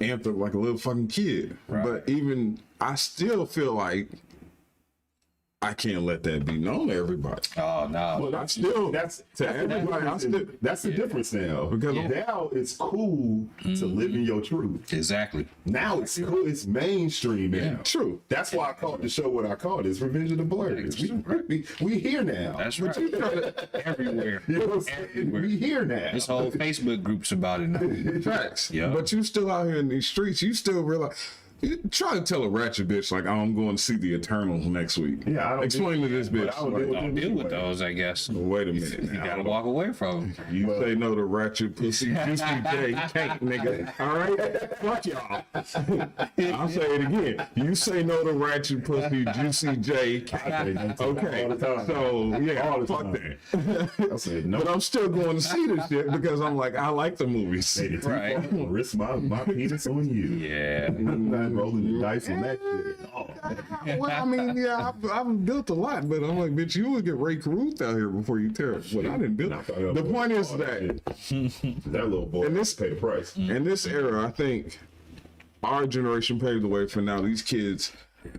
amped up like a little fucking kid. Right. But even I still feel like I can't let that be known to everybody. Oh no. Well, I still that's to the everybody. I difference still that's the difference now. Because- now it's cool to live in your truth. Exactly. Now it's cool. It's mainstream now. true. That's why I called the show what I called it. It's Revenge of the Blerds. We here now. That's But right. you gotta Everywhere. You know what I'm saying? Everywhere. We here now. This whole Facebook group's about it now. facts. Yeah. But you still out here in these streets. You still realize Try to tell a ratchet bitch like, oh, I'm going to see the Eternals next week. Yeah, I don't explain to this bitch. Don't deal with those, I guess. Wait a minute. You Now. gotta walk away from them. You say no to ratchet pussy, juicy J. You can't, nigga. All right? Fuck y'all. I'll say it again. You say no to ratchet pussy, juicy J. Can't. Okay. All the time. So, yeah, All the fuck time. that. I said no. But I'm still going to see this shit because I'm like, I like the movies. Made it too Right. far. I'm gonna risk my penis on you. Yeah. I'm not rolling the dice on that shit. Oh. Well, I mean, yeah, I've built a lot, but I'm like, bitch, you would get Ray Caruth out here before you tear it. Well, I didn't build it. The point is that That little boy And this- pay the price. in this era, I think our generation paved the way for now. These kids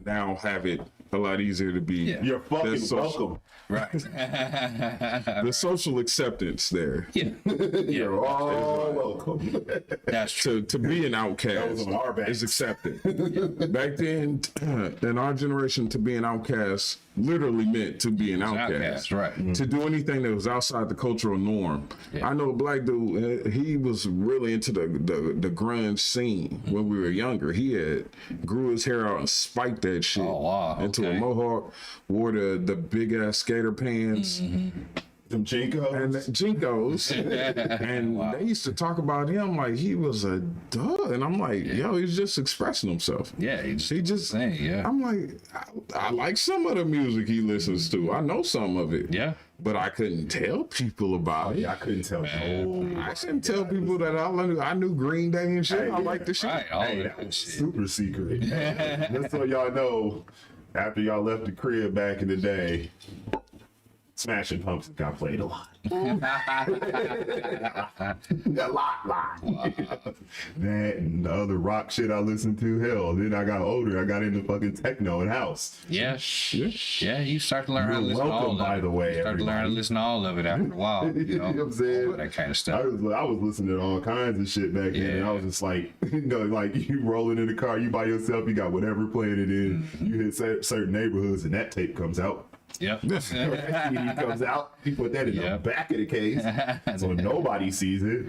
now have it a lot easier to be. Yeah. You're fucking That's social. welcome. Right. The social acceptance there Yeah. You're all welcome. That's true. to be an That outcast was on our back. is accepted. Back then, in our generation, to be an outcast literally meant to be an outcast. right. To do anything that was outside the cultural norm. I know a black dude, he was really into the grunge scene when we were younger. He had grew his hair out and spiked that shit Oh, wow, into a okay. mohawk, wore the big ass skater pants Them Jinkos. and the Jinkos. And they used to talk about him like he was a dud. And I'm like, yo, he's just expressing himself. Yeah. He just saying, yeah. I'm like, I like some of the music he listens to. I know some of it. Yeah. But I couldn't tell people about it. Yeah, I couldn't tell. No. I couldn't tell people that I knew Green Day and shit. I Hey, like the shit. Right. All Hey, of that that was shit. super secret. Just so y'all know, after y'all left the crib back in the day, Smashing Pumpkins got played a lot. A lot. That and the other rock shit I listened to, hell. Then I got older, I got into fucking techno and house. Yeah. Yeah. You start to learn how to You're listen to all welcome, of by it. the way, You start to learn how to everybody. listen to all of it after a while. You You know what know, I'm saying? that kind of I stuff. was listening to all kinds of shit back then, and I was just like, like you rolling in the car, you by yourself, you got whatever playing it in, you hit certain neighborhoods, and that tape comes out. Yep. That CD comes out, you put that in the Yep. back of the case, so nobody sees it,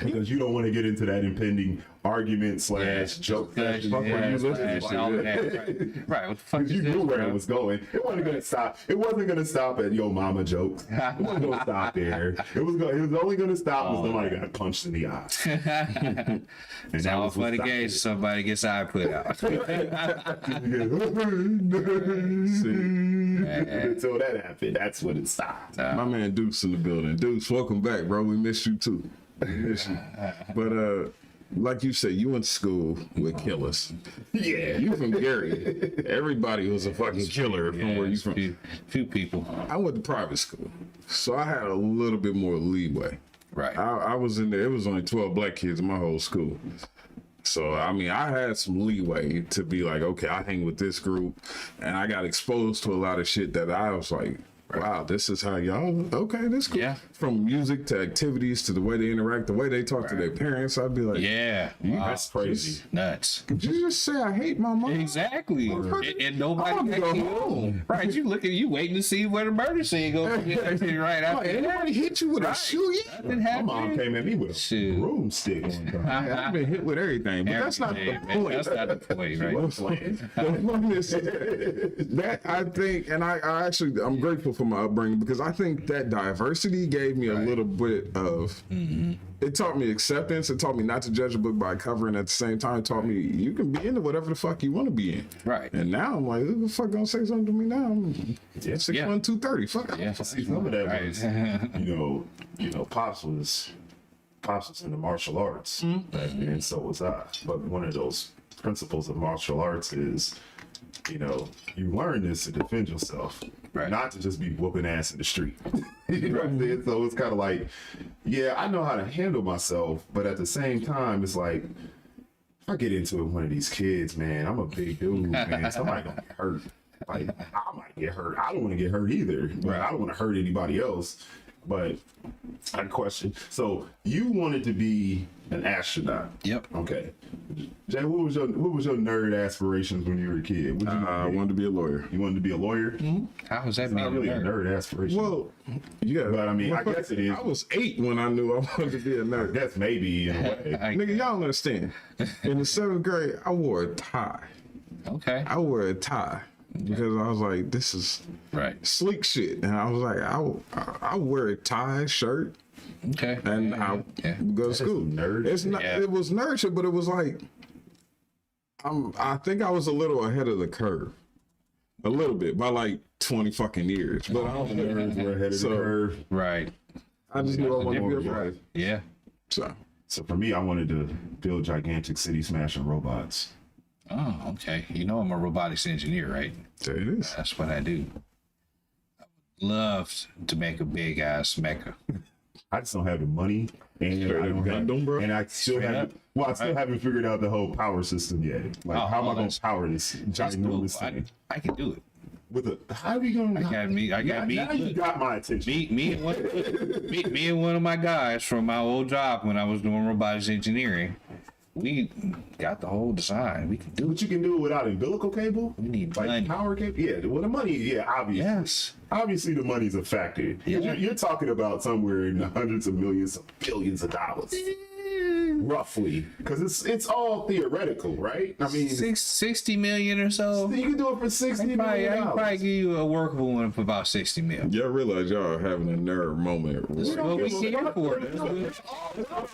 because you don't want to get into that impending argument slash joke session. Fuck what you listening to. all of that. Right. What the fuck You is this, knew where bro? it was going. It wasn't gonna stop. It wasn't gonna stop at yo mama jokes. It wasn't gonna stop there. It was only gonna stop when somebody got punched in the eye. And It's that all was what fun and stopped games. it. Somebody gets eye put out. Until that happened, that's when it stopped. My man Deuce in the building. Deuce, welcome back, bro. We missed you too. We miss you. But like you said, you went to school with killers. Yeah. You from Gary. Everybody was a fucking killer from where you from. Few people. I went to private school, so I had a little bit more leeway. Right. I was in there. It was only 12 black kids in my whole school. So, I mean, I had some leeway to be like, okay, I hang with this group. And I got exposed to a lot of shit that I was like, wow, this is how y'all, okay, this cool. Yeah. From music to activities to the way they interact, the way they talk to their parents, I'd be like, Yeah. Wow. That's crazy. Nuts. Could you just say I hate my mom? Exactly. And nobody I wanna got go killed. home. Right. You look at you waiting to see where the murder scene goes. Right after Like, anybody hit you with a shoe yet? Nothing My happened. mom came at me with a Shoot. broomstick one time. I've been hit with everything, but that's not the Everything, man. point. That's not the point, right? The point is that I think, and I actually, I'm grateful for my upbringing because I think that diversity gave me a little bit of, it taught me acceptance. It taught me not to judge a book by cover, and at the same time, it taught me you can be into whatever the fuck you want to be in. Right. And now I'm like, who the fuck gonna say something to me now? I'm 6'1", Yeah. 230. Fuck. Yeah. See, some of that Right. was, you know, Pops was into martial arts back then, so was I. But one of those principles of martial arts is, you know, you learn this to defend yourself, Right. not to just be whooping ass in the street. You know what I'm saying? So it's kind of like, yeah, I know how to handle myself, but at the same time, it's like, if I get into it with one of these kids, man, I'm a big dude, man. Somebody gonna get hurt. Like, I might get hurt. I don't want to get hurt either, but I don't want to hurt anybody else. But I had a question. So you wanted to be an astronaut. Yep. Okay. Jay, what was your nerd aspirations when you were a kid? What I wanted to be a lawyer. you wanted to be a lawyer? How was that Not being really a a nerd? nerd aspiration. Well, yeah. But I mean, I guess it is. I was 8 when I knew I wanted to be a nerd. That's maybe in a way. Nigga, y'all don't understand. In the 7th grade, I wore a tie. Okay. I wore a tie because I was like, this is Right. sleek shit. And I was like, I wear a tie, shirt, Okay. and I Yeah. go to school. nerd It's shit. not. Yeah. It was nerd shit, but it was like, I think I was a little ahead of the curve, a little bit by like 20 fucking years. But I don't Nerds were ahead of So- the curve. Right. I just knew I wanted to be a lawyer. Yeah. So So for me, I wanted to build gigantic city smashing robots. Oh, okay. You know I'm a robotics engineer, right? there it is. That's what I do. I would love to make a big ass mecha. I just don't have the money, and Straight I up don't have, Gundam, bro. and I still Straight haven't. up. Well, I still haven't figured out the whole power system yet. Like, how am I going that's- to power this That's dope. ginormous thing? I can do it. With a, how are you going to? I got me. Now you got my attention. Me and one of my guys from my old job when I was doing robotics engineering, we got the whole design. We can do But it. you can do it without umbilical cable. We need Like money. power cable. Yeah, well, the money. Yeah, obviously. Yes. Obviously, the money's a factor. Yeah. You're talking about somewhere in the hundreds of millions of billions of dollars, roughly, because it's all theoretical, right? I mean, 60 million or so. you can do it for $60 I million. can probably give you a workable one for about 60 mil. Y'all realize y'all are having a nerd moment. Right? Well, we give a here fuck. for it. That's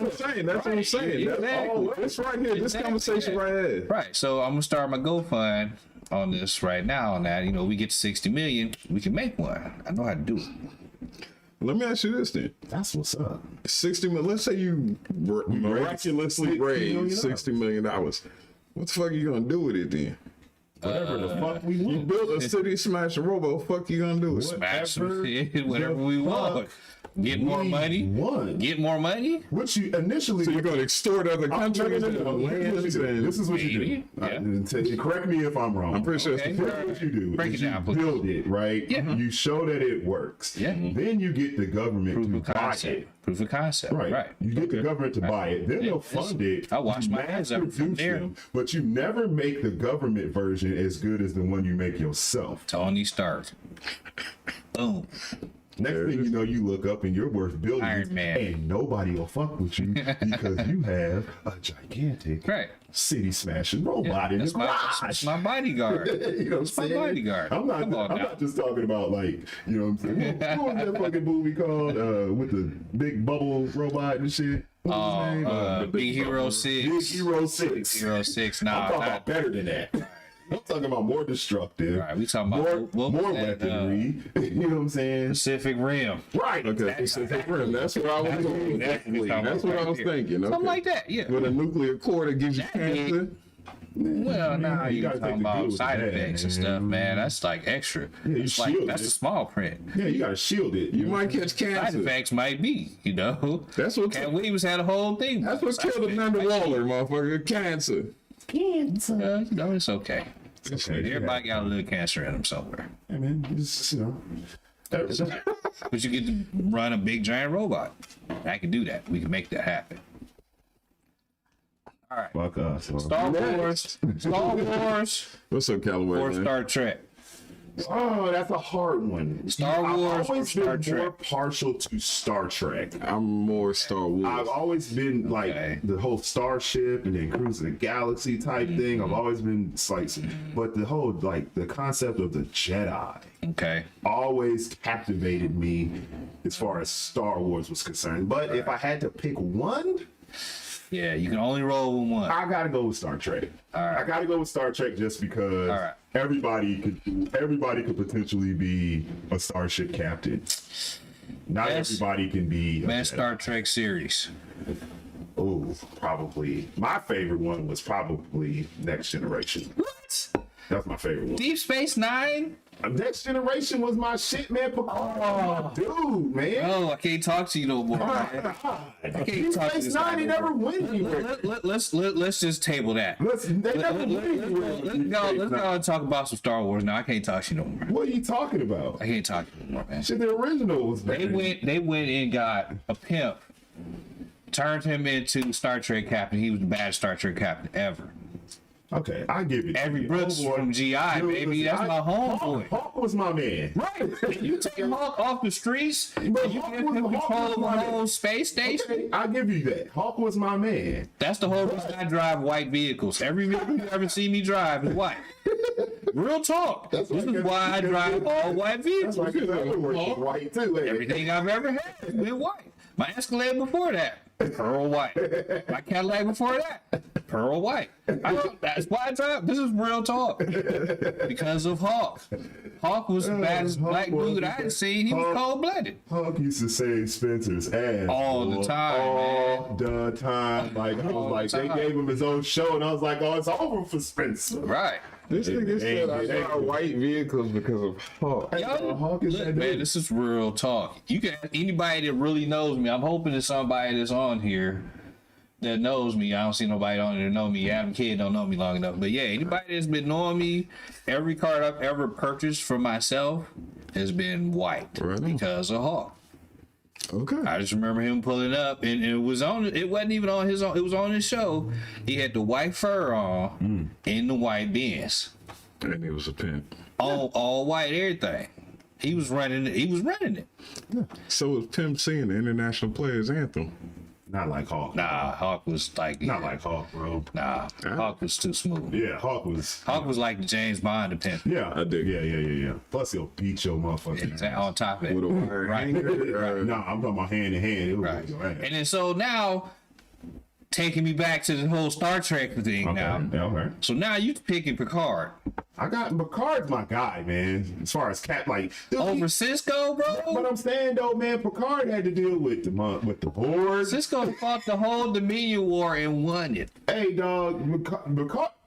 what I'm saying. That's what I'm saying. That's Exactly. all. This right here. This Exactly. conversation right here. Right. So I'm gonna start my GoFund on this right now. On that, we get to 60 million, we can make one. I know how to do it. Let me ask you this then. That's what's up. 60 million. Let's say you miraculously $60 million. raised $60 million. What the fuck are you gonna do with it then? Whatever the fuck we You want. built a city smashing robot. What the fuck you gonna do with it? Smash Whatever whatever we the want. Get more money. want. Get more money. Which you initially. So you're gonna extort other countries and lands and This is what you do. Maybe, Correct me if I'm wrong. I'm pretty sure it's Okay. the Here's what you do. Break is it you down, please. build it, right? Yeah. You show that it works. Yeah. Then you get the government Proof to of buy concept. it. Proof of concept. Right. Right. You get the government to buy it. Then they'll fund it. I wash You my hands of it from mass-produce there. them, but you never make the government version as good as the one you make yourself. Tony Stark. Boom. Next thing you know, you look up and you're worth billions, Iron Man. and nobody will fuck with you because you have a gigantic Right. city smashing robot in That's the my, garage. that's my bodyguard. You know what I'm That's my saying? bodyguard. I'm not. Come on I'm now. not just talking about like you know what I'm saying. What was that fucking movie called with the big bubble robot and shit? What was his name? Big Hero 6. Big Hero 6. Big Hero 6. I'm Nah, talking not, about better than that. I'm talking about more destructive. Right, we talking about more, what was more that, weaponry. You know what I'm saying? Pacific Rim. Right. Okay, Pacific Rim. That's what I was thinking. That's what I was thinking. Something Okay. like that, yeah. With a nuclear core that gives you cancer. Well, now you you gotta talking take the good about with side the bad, effects and stuff, man. That's like extra. you It's like shield that's it. the small print. Yeah, you gotta shield it. You might catch Side cancer. effects might be, That's what. Cat Williams had a whole thing. That's what Side killed effects Amanda might be. Waller, motherfucker. Cancer. It's okay. It's okay. Everybody got a little cancer in them somewhere. Hey man, just you know. But you get to run a big giant robot. I can do that. We can make that happen. All right. Fuck us. Star Wars. Star Wars. What's up, Callaway? Or man? Star Trek. Oh, that's a hard one. Star Wars I've or always Star been more Trek? partial to Star Trek. I'm more Star Wars. I've always been like Okay. the whole starship and then cruising the galaxy type thing. I've always been slicing, but the whole like the concept of the Jedi Okay. always captivated me as far as Star Wars was concerned. But if I had to pick one, Yeah, you can only roll with one. I gotta go with Star Trek. I gotta go with Star Trek just because All right. everybody could potentially be a starship captain. Not Best- everybody can be. a Best Jedi. Star Trek series. Oh, probably. My favorite one was probably Next Generation. What? That's my favorite one. Deep Space Nine. Next Generation was my shit, man. Picard, dude, man. Oh, I can't talk to you no more. Man. I can't Deep talk to Space this Nine, guy he no never more. went anywhere. Let's just table that. They never went anywhere. Let's go and talk about some Star Wars now. I can't talk to you no more. What are you talking about? I can't talk to you no more, man. Shit, the original was They went and got a pimp, turned him into Star Trek captain. He was the baddest Star Trek captain ever. Okay, I give it. Every Brooks from GI, baby. That's my homeboy. Hawk was my man. Right. You take Hawk off the streets, and But you Hawk give was- him Hawk control was of the my man. whole space station. Okay, I give you that. Hawk was my man. That's the whole reason I drive white vehicles. Every vehicle you ever see me drive is white. Real talk. This is why I drive all white That's vehicles. like his other work was white too. Hey. Everything I've ever had has been white. My Escalade before that, pearl white. My Cadillac before that, pearl white. That's why I drive. This is real talk. Because of Hawk. Hawk was the baddest Hawk black was dude the I had seen. He was Hawk- cold-blooded. Hawk used to save Spencer's ass All the boy. time, all the time. Like I All was the like, time. they gave him his own show, and I was like, oh, it's over for Spencer. Right. This nigga said I Hey, got white vehicles because of Hawk. Yo, Hawk is look, that man, dude. this is real talk. You can ask anybody that really knows me. I'm hoping that somebody that's on here that knows me. I don't see nobody on here that know me. Adam Kidd don't know me long enough. But yeah, anybody that's been knowing me, every card I've ever purchased for myself has been white Right on. because of Hawk. Okay. I just remember him pulling up, and it wasn't even on his own. It was on his show. He had the white fur on in the white Benz. And he was a pimp. All white everything. He was running it. So was Pimp C the International Players Anthem. Not like Hawk. Nah, Hawk was like Not like Hawk, bro. Nah, Hawk was too smooth. Yeah, Hawk was. Hawk was like the James Bond of pimp. Yeah, I dig. Yeah. Plus, he'll beat your motherfucking Exactly, ass. on top of With a it. wire Right. hanger. Nah, I'm talking about hand in hand. It was Right. your ass. And then so now, taking me back to the whole Star Trek thing now. Yeah, okay. So now you picking Picard I got Picard's my guy, man. As far as cat, like dude, over Cisco, But bro. I'm saying though, man, Picard had to deal with the board. Cisco fought the whole Dominion War and won it. Hey, dog,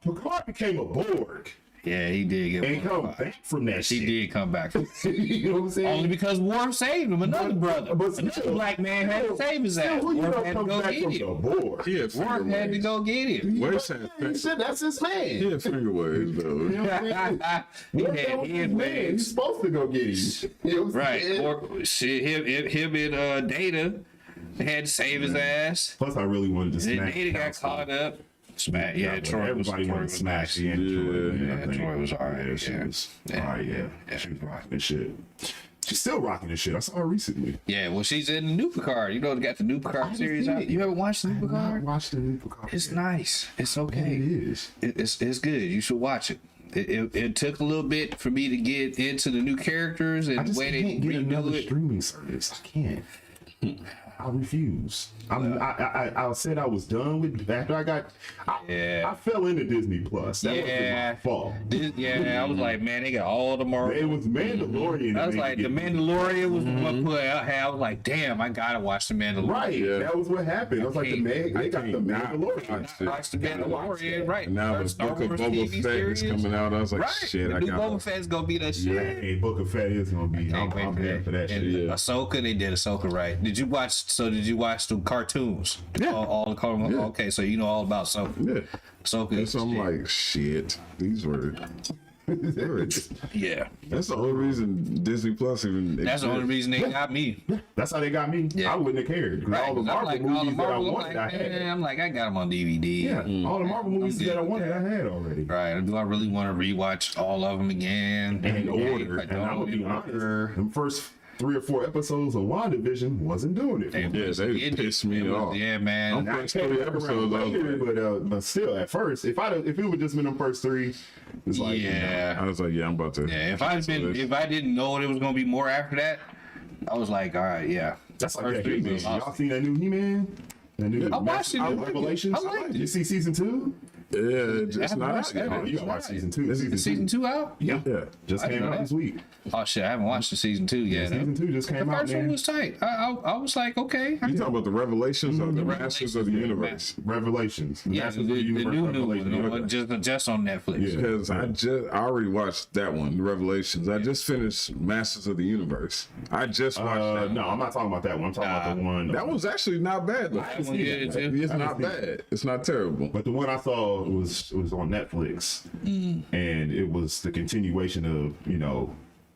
Picard became a Borg Yeah, he did get and come one. back from that He shit. did come back. You know what I'm saying? Only because Worf saved him, another brother. but Another still- black man had to save his Still, ass. who you Worf know had to comes go back get from the him. Borg? He had Worf finger had to waves. go get him. Where's that? He said that's his man. He had finger waves, though. You know what I'm saying? He What had that was his head man. waves. He's supposed to go get him. You know what I'm Right. saying? Or shit, him and Data had to save his ass. Plus, I really wanted to Then smack. Data got Council. caught up. Smack. Yeah, Troy was. Everybody Troy wanted to was smash nice. the end. Yeah, Troy was alright. Yeah, she Yeah. was. Yeah. Alright, yeah. Yeah. She was rocking this shit. She's still rocking this shit. I saw her recently. Yeah, well, she's in the new Picard. You know, they got the new Picard series out. You ever watched the new Picard? Watch the new Picard. It's nice. It's okay. It is. It's good. You should watch it. It took a little bit for me to get into the new characters and I the just way they can't get another redo it. streaming service. I can't. I refuse. I said I was done with after I got. I fell into Disney Plus. That Yeah. wasn't my fault. Yeah, I was like, man, they got all the Marvel. It was Mandalorian. I that was made like, me the get- Mandalorian was what put out. I was like, damn, I gotta watch the Mandalorian. Right. Yeah. That was what happened. I was like, they got the can't not Mandalorian. watch it. Watch the Mandalorian, right? And now the Star book of Wars Boba TV Fett is series. coming out. I was like, Right. shit, The I new got Boba Fett's gonna be that shit. Hey, Book of Fett is gonna be. I'm Can't wait here for that And shit. Yeah. Ahsoka, they did Ahsoka right. Did you watch the cartoons? Yeah. All the cartoons. Yeah. Okay, so you know all about Ahsoka. Yeah. Ahsoka. And is so I'm shit. like, shit, these were. Yeah. That's the only reason Disney Plus even. That's the only exists. reason they got me. That's how they got me. Yeah. I wouldn't have cared. 'Cause Right. all the I'm Marvel like, movies all the that I Marvel, I'm wanted, I like, had. man, I'm like, I got them on DVD. Yeah, all the Marvel movies good that I with wanted, I had already. Right. Do I really want to rewatch all of them again? In order. I And I'm gonna don't. be honest, them first 3 or 4 episodes of WandaVision wasn't doing it for me. Yeah, they pissed me off. Yeah, man. I'm Now, first I came 3 back around episodes, I was later, like- but still, at first, if it would just been them first 3, it's like, Yeah. I was like, yeah, I'm about to. Yeah, if I didn't know there was gonna be more after that, I was like, all right, yeah. that's like First that three He-Man. was Y'all awesome. seen that new He-Man? That new I watched it. Revelations? I liked it. You see season 2? it's not watched out that. yet. Oh, you gotta watch season 2. Is season 2 out? Yeah. Just I came didn't know out that. this week. Oh shit, I haven't watched the season 2 yet. Season 2 just The came out, first one man. was tight. I was like, okay. You talking about the Revelations or the Revelations, Masters of the yeah, Universe? Revelations. Yeah, Masters the of the new Universe one, Revelations. just on Netflix. Yeah. Because I already watched that one, the Revelations. I just finished Masters of the Universe. I just watched that. No, I'm not talking about that one. I'm talking about the one. That one's actually not bad. Though. That one good, too. It's not bad. It's not terrible. But the one I saw was on Netflix, and it was the continuation of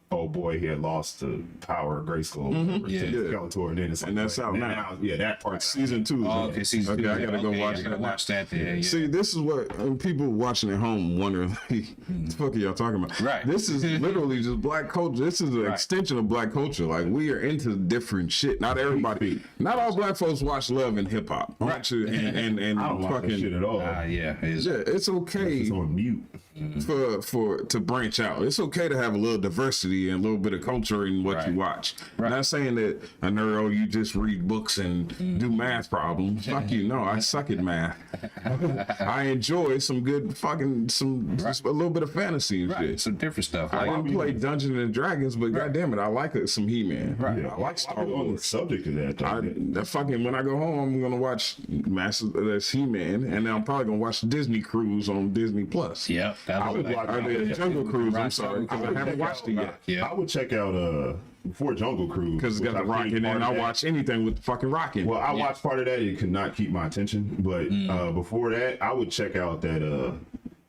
oh boy, he had lost the power of Grayskull Yeah. to Skeletor, and then it's like, And that's out now. Yeah, that part. Season 2. Oh, okay, season 2. Okay, I gotta go watch I gotta that. watch that then. Yeah. See, this is what people watching at home wonder, like, what the fuck are y'all talking about? Right. This is literally just black culture. This is an extension of black culture. Like, we are into different shit. Not everybody, not all black folks watch Love and hip hop. Right. And I don't like that shit at all. Yeah, it is. yeah, it's okay It's on mute. for to branch out. It's okay to have a little diversity and a little bit of culture in what you watch. Not saying that a nerd, you just read books and do math problems. Fuck you. No, I suck at math. I enjoy some good just a little bit of fantasy and shit. Some different stuff. I Like, can play Dungeons and Dragons, but goddamn it, I like some He-Man. Right. I like Star On the Wars. subject of that, though, When I go home, I'm gonna watch that's He-Man, and then I'm probably gonna watch Disney Cruise on Disney Plus. yep. That I was would like, like- Jungle Cruise. I'm Right. sorry, because I haven't watched it yet. yeah. I would check out before Jungle Cruise Because it's got the which I rocket think in it, part and of I that- watch anything with the fucking rocket. Well, I watched part of that. It could not keep my attention, but before that, I would check out that.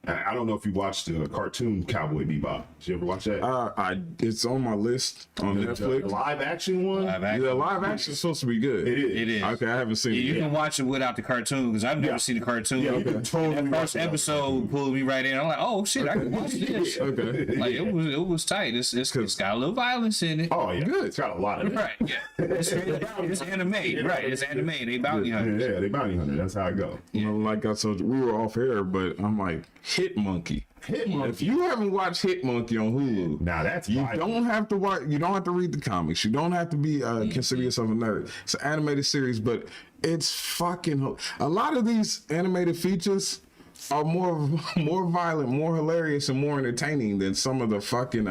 I don't know if you watched the cartoon Cowboy Bebop. Did you ever watch that? It's on my list on The Netflix. live action one. Live action. The live action is supposed to be good. It is. It is. Okay, I haven't seen You it. can watch it without the cartoon because I've never seen the cartoon. Yeah, you can totally That watch first it without the episode pulled me right in. I'm like, oh shit, I can watch this. Okay. Like it was tight. It's got a little violence in it. Oh yeah, Good. It's got a lot of it. Right. Yeah. It's anime. Right. It's anime. They bounty hunters. Yeah, they bounty hunter. That's how it go. Like I told you, we were off air, but I'm like, Hit Monkey. If you haven't watched Hit Monkey on Hulu, Now that's you violent. don't have to watch. You don't have to read the comics. You don't have to be consider yourself a nerd. It's an animated series, but it's fucking. A lot of these animated features are more violent, more hilarious, and more entertaining than some of the fucking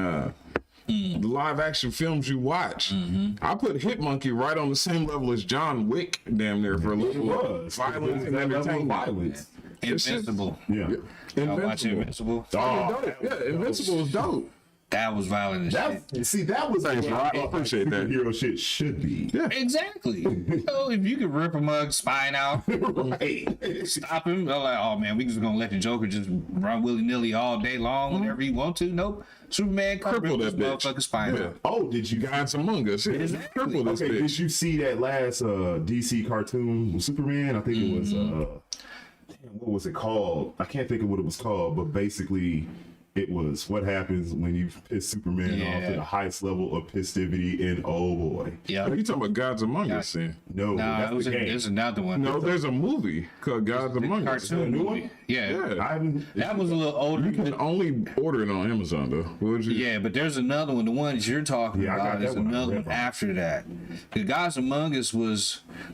live action films you watch. I put Hit Monkey right on the same level as John Wick, damn near, for a little violence and That level of entertainment. violence. Invincible. Yeah. Y'all watch Invincible. Invincible? Dope. Yeah, Invincible is dope. That was violent as shit. That was Thanks, Rob. I appreciate that. Superhero shit should be. Exactly. So if you could rip a mug's spine out, Right. stop him, they're like, oh man, we just gonna let the Joker just run willy nilly all day long whenever he want to. Nope. Superman come Cripple rip this that bitch. motherfucker's spine Yeah. out. Oh, did you guys? Gods Among Us. Yeah. Triple this Okay, bitch. did you see that last DC cartoon with Superman? I think it was what was it called? I can't think of what it was called, but basically it was what happens when you piss Superman off to the highest level of festivity in oh boy. Yeah. Are you talking about Gods Among Us? Then? No, Nah, that's the game. there's another one. No, there's a movie called Gods Among Us. Cartoon new movie. one? Yeah. Yeah. I haven't. That was a little older. You can only order it on Amazon though. Would you? Yeah, but there's another one. The one that you're talking Yeah, I got about that is one. another one after that. The Gods Among Us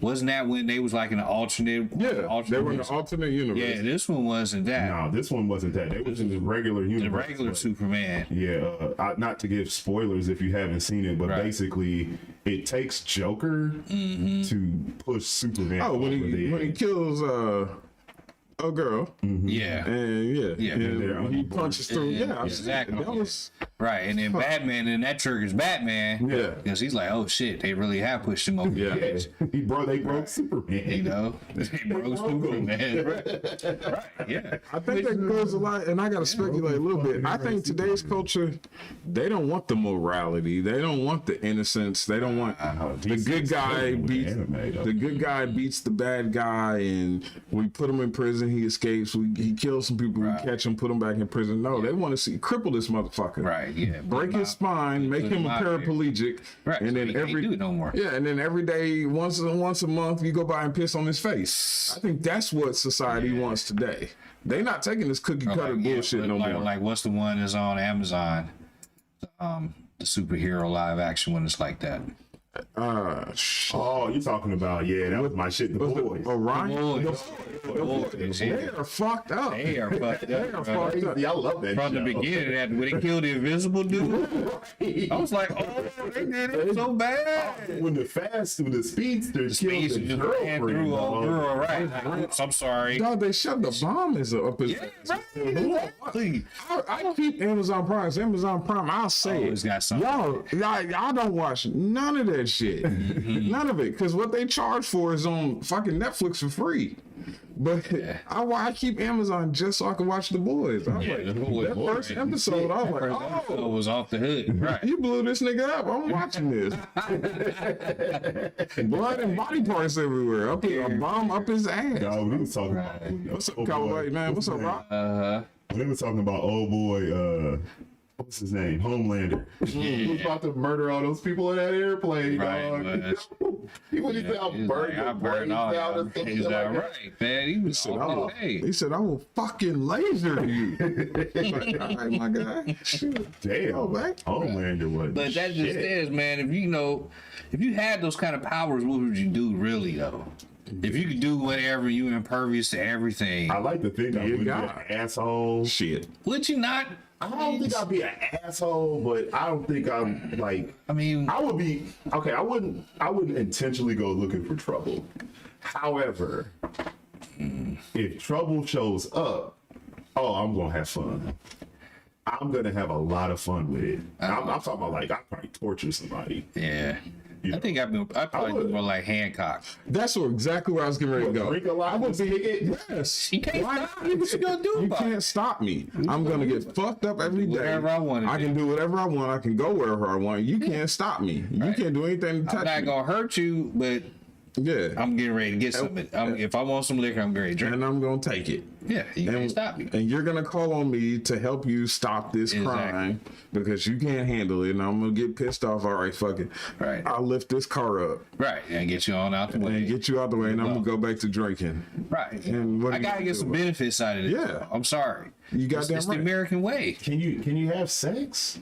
wasn't that when they was like in an alternate? Yeah, they were in the universe? alternate universe. Yeah, this one wasn't that. No, this one wasn't that. They was in the regular The universe. regular but- Superman. Yeah, not to give spoilers if you haven't seen it, but Right. basically it takes Joker to push Superman. Oh, when over the he edge. kills a girl, Yeah. and Yeah. and he punches through. Yeah, exactly. That was Right, and then Batman, and that triggers Batman. Yeah. Because he's like, oh shit, they really have pushed him over the Yeah. edge. They broke Superman. You know? They broke Superman. Right, yeah. I think that goes a lot, and I gotta speculate a little bit. I think today's culture, they don't want the morality, they don't want the innocence, they don't want the good guy beats the bad guy, and we put him in prison, he escapes, he kills some people, we catch him, put him back in prison. No, they want to see cripple this motherfucker, Right, yeah. break his spine, make him a paraplegic, Right, and so then he can't do it no more. and then every day, once a month, you go by and piss on his face. I think that's what society wants today. They not taking this cookie cutter bullshit no more. Like, what's the one that's on Amazon? The superhero live action one that's like that. Oh, you're talking about that was my shit. The boys. Orion. Boys, They are fucked up. They are fucked They are up. fucked up. I love that From the show. beginning, that when they killed the invisible dude, I was like, oh, they did it so bad. When the speedster killed Speeds the just ran girlfriend. through a dog. girl, right? Oops, I'm sorry. Dog, they shoved the bomb up his Yeah, right. Exactly. I keep Amazon Prime. It's Amazon Prime. I'll say Always it. got something. Y'all don't watch none of that shit. None of it. Because what they charge for is on fucking Netflix for free. But I keep Amazon just so I can watch The Boys. I was like, The Boys, that boy. first episode, I was like, First episode oh, was off the hook, right? you blew this nigga up. I'm watching this. Blood and body parts everywhere. A bomb up his ass. Dog, we was talking about What's up, Cowboy, man? What's up, Rock? When they were talking about old boy, what's his name? Homelander. He was about to murder all those people in that airplane, Right, dog. He would say, I'll burn your brains out or something He's like all that. right, man. He was all okay. He said, I will fucking laser you. Like, all right, my guy. Shoot. Damn. Oh, man. Homelander was But that just shit. is, man. If you had those kind of powers, what would you do, really, though? If you could do whatever, you impervious to everything, I like to think I would be an God. asshole. Shit. would you not? I don't think I'd be an asshole, but I don't think I'm like. I mean, I would be okay. I wouldn't intentionally go looking for trouble. However, if trouble shows up, I'm gonna have fun. I'm gonna have a lot of fun with it. I'm talking about like I'd probably torture somebody. yeah. You I think I'd probably would. be more like Hancock. That's exactly where I was getting ready to go. Drink a lot. I would and stick it. Yes. You can't stop me. What you gonna do You about it? can't stop me. I'm gonna get fucked up every day. Whatever I wanna I do. can do whatever I want. I can go wherever I want. You can't stop me. You can't do anything to I'm touch not me. gonna hurt you, but Yeah. I'm getting ready to get something. If I want some liquor, I'm ready to drink. And I'm gonna take it. Yeah, you can't stop me. And you're gonna call on me to help you stop this Exactly. crime because you can't handle it. And I'm gonna get pissed off. All right, fuck it. Right. I'll lift this car up Right, and get you on out the way. and get you out the way, and I'm gonna go back to drinking. Right. And what I are you gotta gonna get do some about it? benefits out of it. Yeah. I'm sorry. You goddamn It's the right. American way. Can you have sex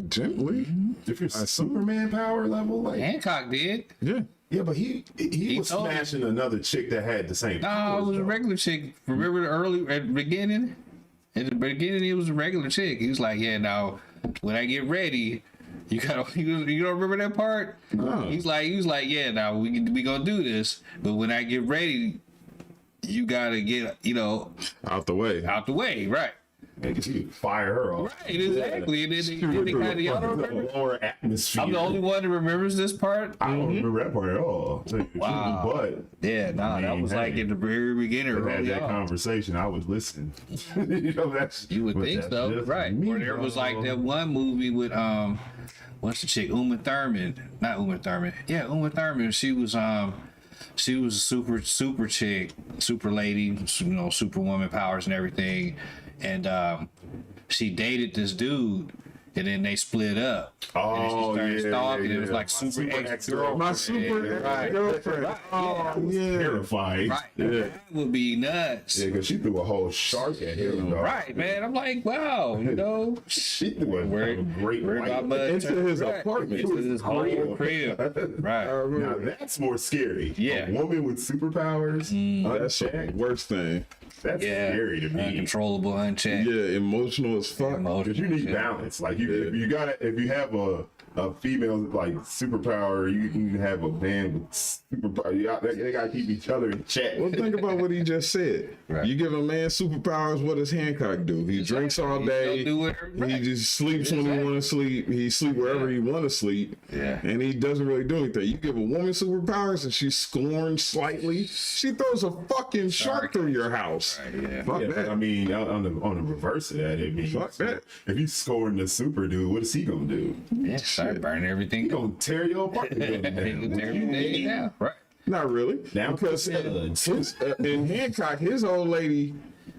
Gently. if you're Superman power level? Like Hancock did. Yeah. yeah, but he was told me. smashing another chick that had the same. No, it powers, was a though. regular chick. Remember at the beginning? At the beginning, it was a regular chick. He was like, "Yeah, now when I get ready, you gotta." You don't remember that part? No. He was like, "Yeah, now we gonna do this, but when I get ready, you gotta get Out the way. out the way, right?" And you fire her off. Right, exactly. And then they kind of y'all don't remember. Lower atmosphere. I'm the only one that remembers this part. I don't remember that part at all. Wow. But Yeah, no, that mean, was like hey, in the very beginning. we had early that on. conversation. I was listening. You would think so, right? Or there was like that one movie with what's the chick? Uma Thurman, not Uma Thurman. Yeah, Uma Thurman. She was a super chick, super lady, superwoman powers and everything, and she dated this dude. And then they split up. Oh, and then she started yeah, stalking. yeah, It was yeah. like My super super ex ex-girlfriend. girlfriend. My super Right. girlfriend. Oh, yeah. Terrifying. Right. Yeah. That would be nuts. Yeah, because she threw a whole shark at him. dog. Right, man. I'm like, wow, She threw a Where- great where my white. bud Into turned- his right, apartment. into his whole crib. Right. Now that's more scary. Yeah. A woman with superpowers, That's the unchecked. worst thing. That's Yeah. scary to me. Uncontrollable, unchecked. Yeah, emotional as fuck. Because you need balance. Like if you have a female like superpower, you can have a man with superpower. They gotta keep each other in check. Well, think about what he just said. Right. You give a man superpowers, what does Hancock do? He drinks all day. He'll do whatever- He right. just sleeps when he want to sleep. He sleep wherever he want to sleep. Yeah. And he doesn't really do anything. You give a woman superpowers and she's scorned slightly. She throws a fucking shark through your house. Right, yeah. Fuck Yeah, that. but I mean, on the reverse of that, it means Fuck that. if you scoring the super dude, what is he gonna do? Yeah, start burning everything. He gonna tear your apartment He can building tear down. everything down. Right. Not really. Down to Because the studs. in Hancock, his old lady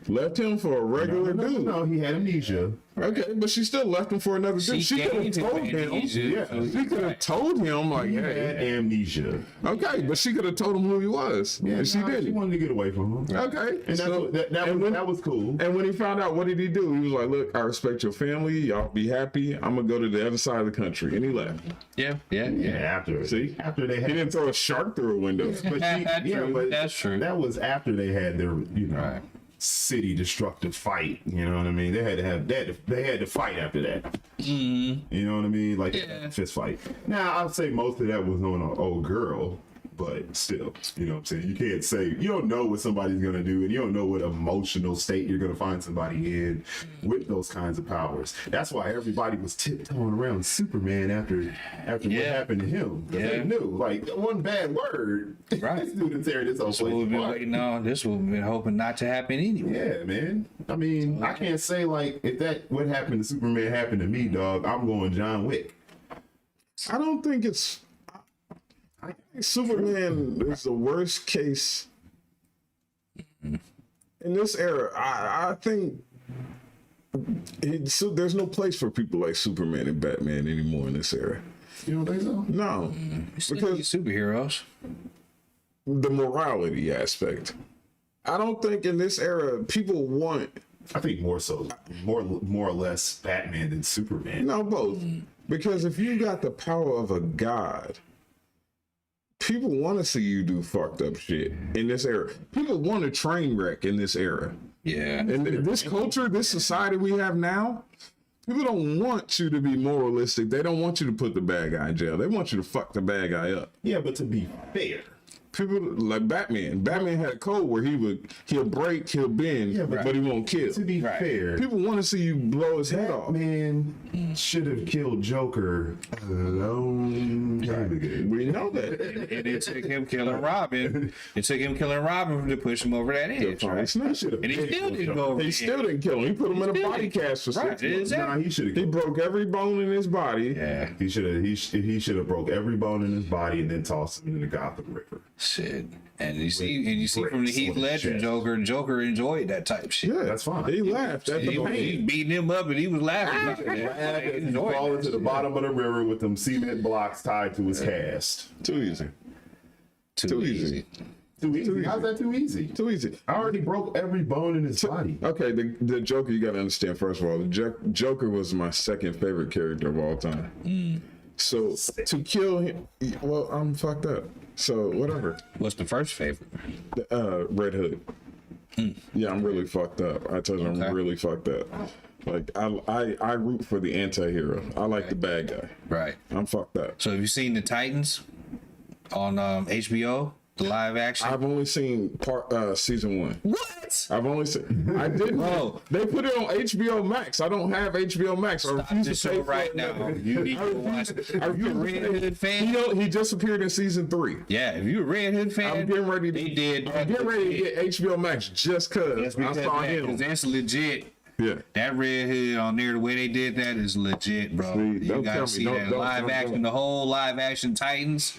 Left him for a regular dude. No, he had amnesia. Okay, but she still left him for another dude. She could have told him. Yeah, She could have told him like, He hey. had amnesia. Okay, but she could have told him who he was. Yeah, and she She didn't. wanted to get away from him. Okay. And that was cool. And when he found out, what did he do? He was like, look, I respect your family. Y'all be happy. I'm going to go to the other side of the country. And he left. Yeah. After they He had, didn't throw a shark through a window. That's true. That was after they had their, Right. city destructive fight. You know what I mean? They had to have that. They had to fight after that. You know what I mean? Like fist fight. Now I'd say most of that was on an old girl, but still, you know what I'm saying? You can't say you don't know what somebody's gonna do, and you don't know what emotional state you're gonna find somebody in with those kinds of powers. That's why everybody was tiptoeing around Superman after what happened to him. 'Cause they knew, like, one bad word, Right. this dude would tear this whole This what place we've been apart. waiting on. This what we've been hoping not to happen anyway. Yeah, man. I mean, I can't say like if that what happened to Superman happened to me, dog. I'm going John Wick. I don't think it's. I think Superman is the worst case in this era. I think there's no place for people like Superman and Batman anymore in this era. You don't think so? No, Because because superheroes. the morality aspect. I don't think in this era people want I think more or less Batman than Superman. no both. Because if you got the power of a god, people want to see you do fucked up shit in this era. People want a train wreck in this era. Yeah. And this culture, this society we have now, people don't want you to be moralistic. They don't want you to put the bad guy in jail. They want you to fuck the bad guy up. Yeah, but to be fair, People like Batman. Batman had a code where he'll break, he'll bend, but he won't kill. to be fair, People want to see you blow his head off. Batman should have killed Joker a long time ago. We know that. And it took him killing Robin. It took him killing Robin to push him over that edge, right? And And he still didn't go over He the still edge. didn't kill him. He put him in a Still body didn't. cast for 6 Right, months. exactly. Nah, he should He have. broke every bone in his body. Yeah. He should have broke every bone in his body and then tossed him in the Gotham River. Shit. And you see from the bricks Heath on his Ledger chest. Joker enjoyed that type shit. Yeah, That's fine. He laughed at the He pain. beating him up and he was laughing about that. He He enjoyed fall that into the shit. bottom of the river with them cement blocks tied to his cast. Too easy. Too easy. Too easy. How's that too easy? Too easy. I already broke every bone in his body. Okay, the Joker, you got to understand, first of all, the Joker was my second favorite character of all time. So to kill him, well, I'm fucked up. So whatever. What's the first favorite? Red Hood. Yeah, I'm really fucked up. I told you Okay. I'm really fucked up. Like I root for the anti-hero. I like the bad guy. Right. I'm fucked up. So have you seen the Titans on HBO? The live action? I've only seen season 1. What? I've only seen. I didn't. Bro. They put it on HBO Max. I don't have HBO Max. I Stop refuse this to pay show for right it. now. You need to watch it. I If you're a refuse Red to pay. Hood fan, He just appeared in season 3. yeah, if you're a Red Hood fan, I'm getting ready to. they did. I'm getting ready to get HBO Max just That's cause I because saw that, him. 'cause that's legit. Yeah. That Red Hood on there, the way they did that is legit, bro. See, You don't gotta tell me, see don't- that don't- live don't- action, don't. the whole live action Titans.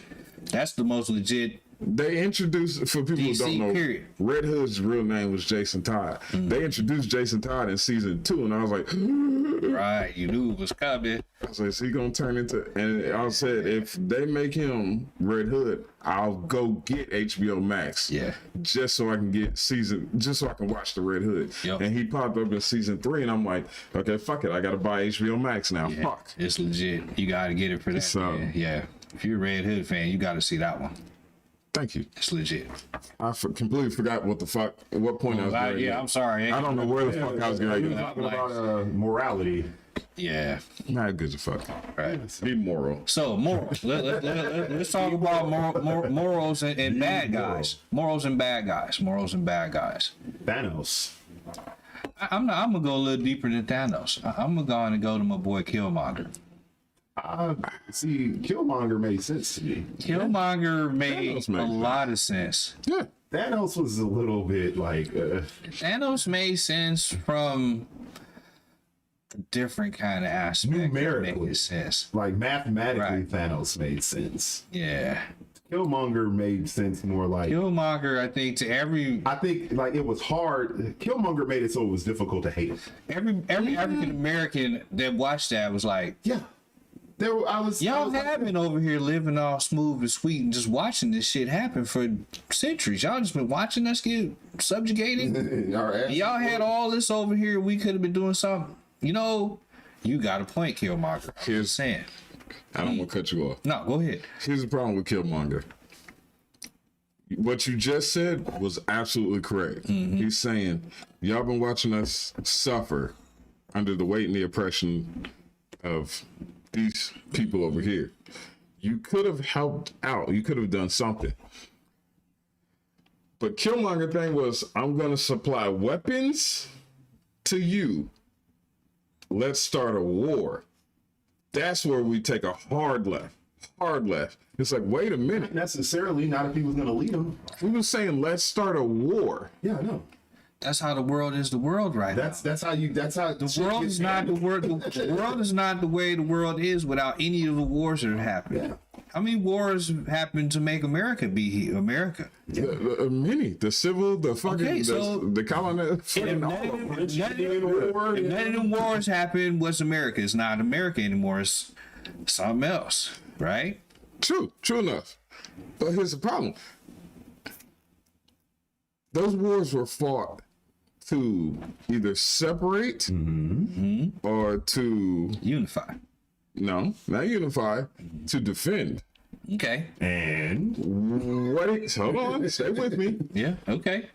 That's the most legit. They introduced, for people who DC, don't know, period. Red Hood's real name was Jason Todd. They introduced Jason Todd in season 2, and I was like, Right, you knew it was coming. I was like, is he gonna turn into? And I said, if they make him Red Hood, I'll go get HBO Max. Yeah. Just so I can get just so I can watch the Red Hood. Yep. And he popped up in season 3, and I'm like, okay, fuck it, I gotta buy HBO Max now. Yeah, Fuck. it's legit. You gotta get it for that. So- man. Yeah, if you're a Red Hood fan, you gotta see that one. Thank you. It's legit. I completely forgot what point I was going. Yeah, I'm sorry. I don't know where the fuck I was going. We're talking about morality. Yeah, Not good as fuck. right. Be moral. So morals. Let's talk about morals and bad guys. Morals and bad guys. Morals and bad guys. Thanos. I'm gonna go a little deeper than Thanos. I'm gonna go to my boy Killmonger. See, Killmonger made sense to me. Killmonger made Thanos made a sense. lot of sense. Yeah. Thanos was a little bit like, Thanos made sense from a different kind of aspect. Numerically. Making sense. mathematically, Right. Thanos made sense. Yeah. Killmonger made sense more like. Killmonger, I think, to every I think like it was hard. Killmonger made it so it was difficult to hate it. every African American that watched that was like, Yeah, I was. y'all like, have been over here living all smooth and sweet and just watching this shit happen for centuries. Y'all just been watching us get subjugated. our ass- And y'all had all this over here. We could have been doing something. You know, you got a point, Killmonger. Here's- Just saying. I don't want to cut you off. No, go ahead. Here's the problem with Killmonger. What you just said was absolutely correct. He's saying, y'all been watching us suffer under the weight and the oppression of these people over here. You could have helped out. You could have done something. But Killmonger thing was, I'm going to supply weapons to you. Let's start a war. That's where we take a hard left. Hard left. It's like, wait a minute. necessarily not if he was going to lead them. We were saying, let's start a war. Yeah, I know. That's how the world is. The world right now. That's how The world is not the word. The world is not the way the world is without any of the wars that have happened. Yeah. How many wars happened to make America be here? America. Many. The civil, the fucking, Okay, so- the colony. If none of them wars happened, what's America? It's not America anymore. It's something else, right? True enough. But here's the problem. Those wars were fought to either separate or to, Unify. no, not unify, to defend. Okay. And Wait, hold on, stay with me. Yeah. Okay.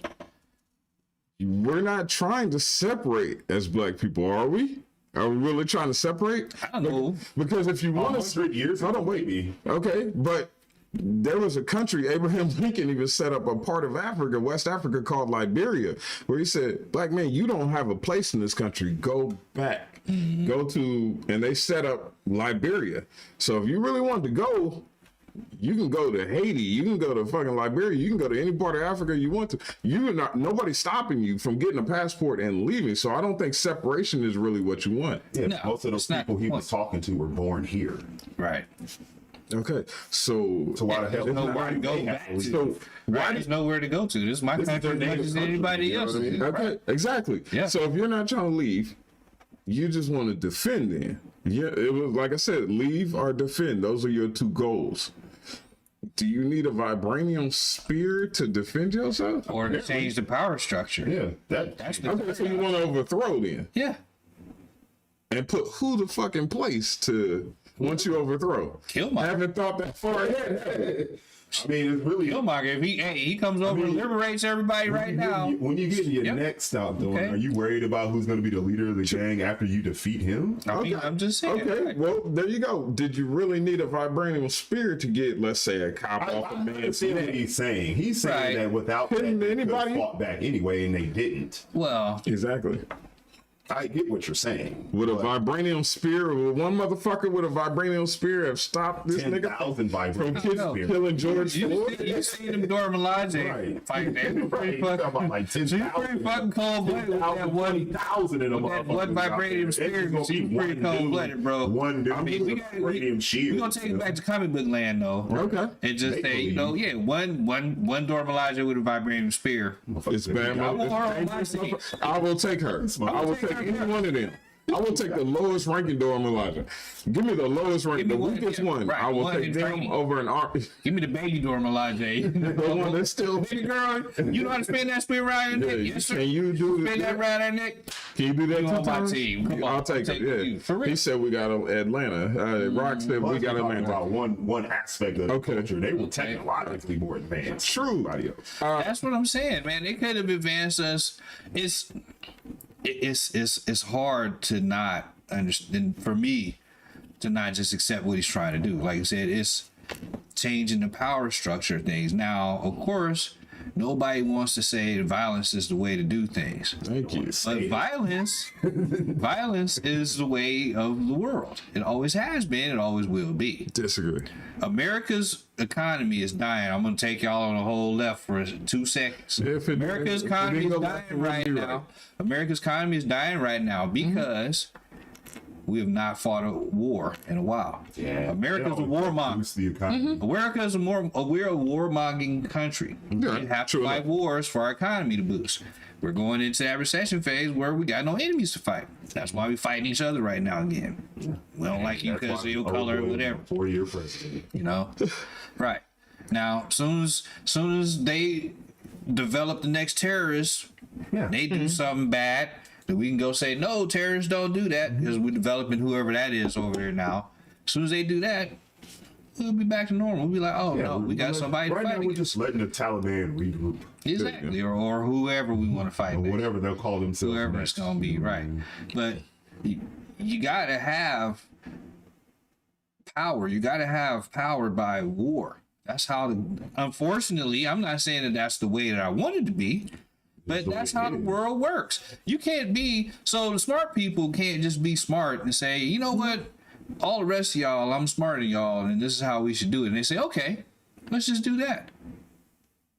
We're not trying to separate as black people, are we? Are we really trying to separate? I don't know. Because if you want 100 years hold ago, on, wait. maybe. Okay, but there was a country, Abraham Lincoln even set up a part of Africa, West Africa, called Liberia, where he said, black man, you don't have a place in this country. Go back. Go to, and they set up Liberia. So if you really wanted to go, you can go to Haiti, you can go to fucking Liberia, you can go to any part of Africa you want to. You're not, nobody's stopping you from getting a passport and leaving. So I don't think separation is really what you want. Yeah, No, most of those it's not people the he point. was talking to were born here. Right. Okay, so So why the hell? There's why nowhere to do go they have back to leave? so why There's nowhere to go to. This is my This is country their as much as native anybody country, you know else's. what I mean? okay, exactly. Yeah. So if you're not trying to leave, you just want to defend then. Yeah, it was like I said, leave or defend. Those are your two goals. Do you need a vibranium spear to defend yourself? Or to change the power structure. Yeah, That's the Okay, so you want to overthrow then. yeah. And put who the fuck in place to once you overthrow? Killmonger. Haven't thought that far ahead. I mean, it's really. Killmonger, if he comes over and liberates everybody right now. When you get your Yep. neck stopped doing, Okay. are you worried about who's going to be the leader of the gang after you defeat him? I mean, I'm just saying. Okay, right? well, there you go. Did you really need a vibranium spear to get, let's say, a cop off a I man's understand what neck? he's saying. He's saying Right. that without that, Couldn't they could have anybody- fought back anyway, and they didn't. Well, Exactly. I get what you're saying. With a vibranium spear, would one motherfucker with a vibranium spear have stopped this nigga 10,000 from vibranium. killing George Floyd? you seen them Dormalaje Right. fight that. Right. Pretty Talking fucking, about like she was 10,000. pretty fucking cold-blooded with that one. 20,000 in a That one vibranium spear, she was pretty cold-blooded, bro. One dude I mean, we with got a vibranium shield. we gonna take it back to comic book land though. Okay. And just say, you know, yeah, one Dormalaje with a vibranium spear. It's bad. I want her on my It's team. dangerous. I will take her. I will take any one of them. I will take the lowest ranking Dormalaje. Give me the lowest ranking, the Give me one, weakest yeah, one. right, I will one take in them training. over an army. Give me the baby Dormalaje. The one that's still. Baby girl, you know how to spin that spear around your neck? Yeah, Yes, sir. can you do Spin that it? around her neck. Can you do that You two on my times? team. Come on, I'll take take it. you. Yeah. For real. He said we got Atlanta. Rock said we got talking Atlanta. about one aspect of the Okay. culture. They were technologically more advanced. True. than everybody else. That's what I'm saying, man. They could have advanced us. It's hard to not understand, for me to not just accept what he's trying to do. Like I said, it's changing the power structure of things. Now, of course, nobody wants to say that violence is the way to do things. Thank you. But violence is the way of the world. It always has been. It always will be. Disagree. America's economy is dying. I'm going to take y'all on the whole left for 2 seconds. If it- America's if it economy didn't is go left, dying it would right be now. right. America's economy is dying right now because we have not fought a war in a while. Yeah, America's a warmonger. The economy. America's we're a warmongering country. Yeah, We have to true fight enough. wars for our economy to boost. We're going into that recession phase where we got no enemies to fight. That's why we fighting each other right now again. We don't like you because of your color or whatever. 4-year president. You know, right now, soon as they develop the next terrorists, Yeah. they do something bad, then we can go say, no, terrorists don't do that, because we're developing whoever that is over there now. As soon as they do that, we'll be back to normal. We'll be like, oh no, we got somebody to right fight now. We're against. just letting the Taliban regroup. Exactly, or whoever we want to fight Or next. whatever they'll call themselves. Whoever it's gonna be, right? But you gotta have power. You gotta have power by war. That's how. Unfortunately, I'm not saying that that's the way that I want it to be, but that's how the world works. You can't be so the smart people can't just be smart and say, you know what, all the rest of y'all, I'm smarter than y'all, and this is how we should do it. And they say, okay, let's just do that.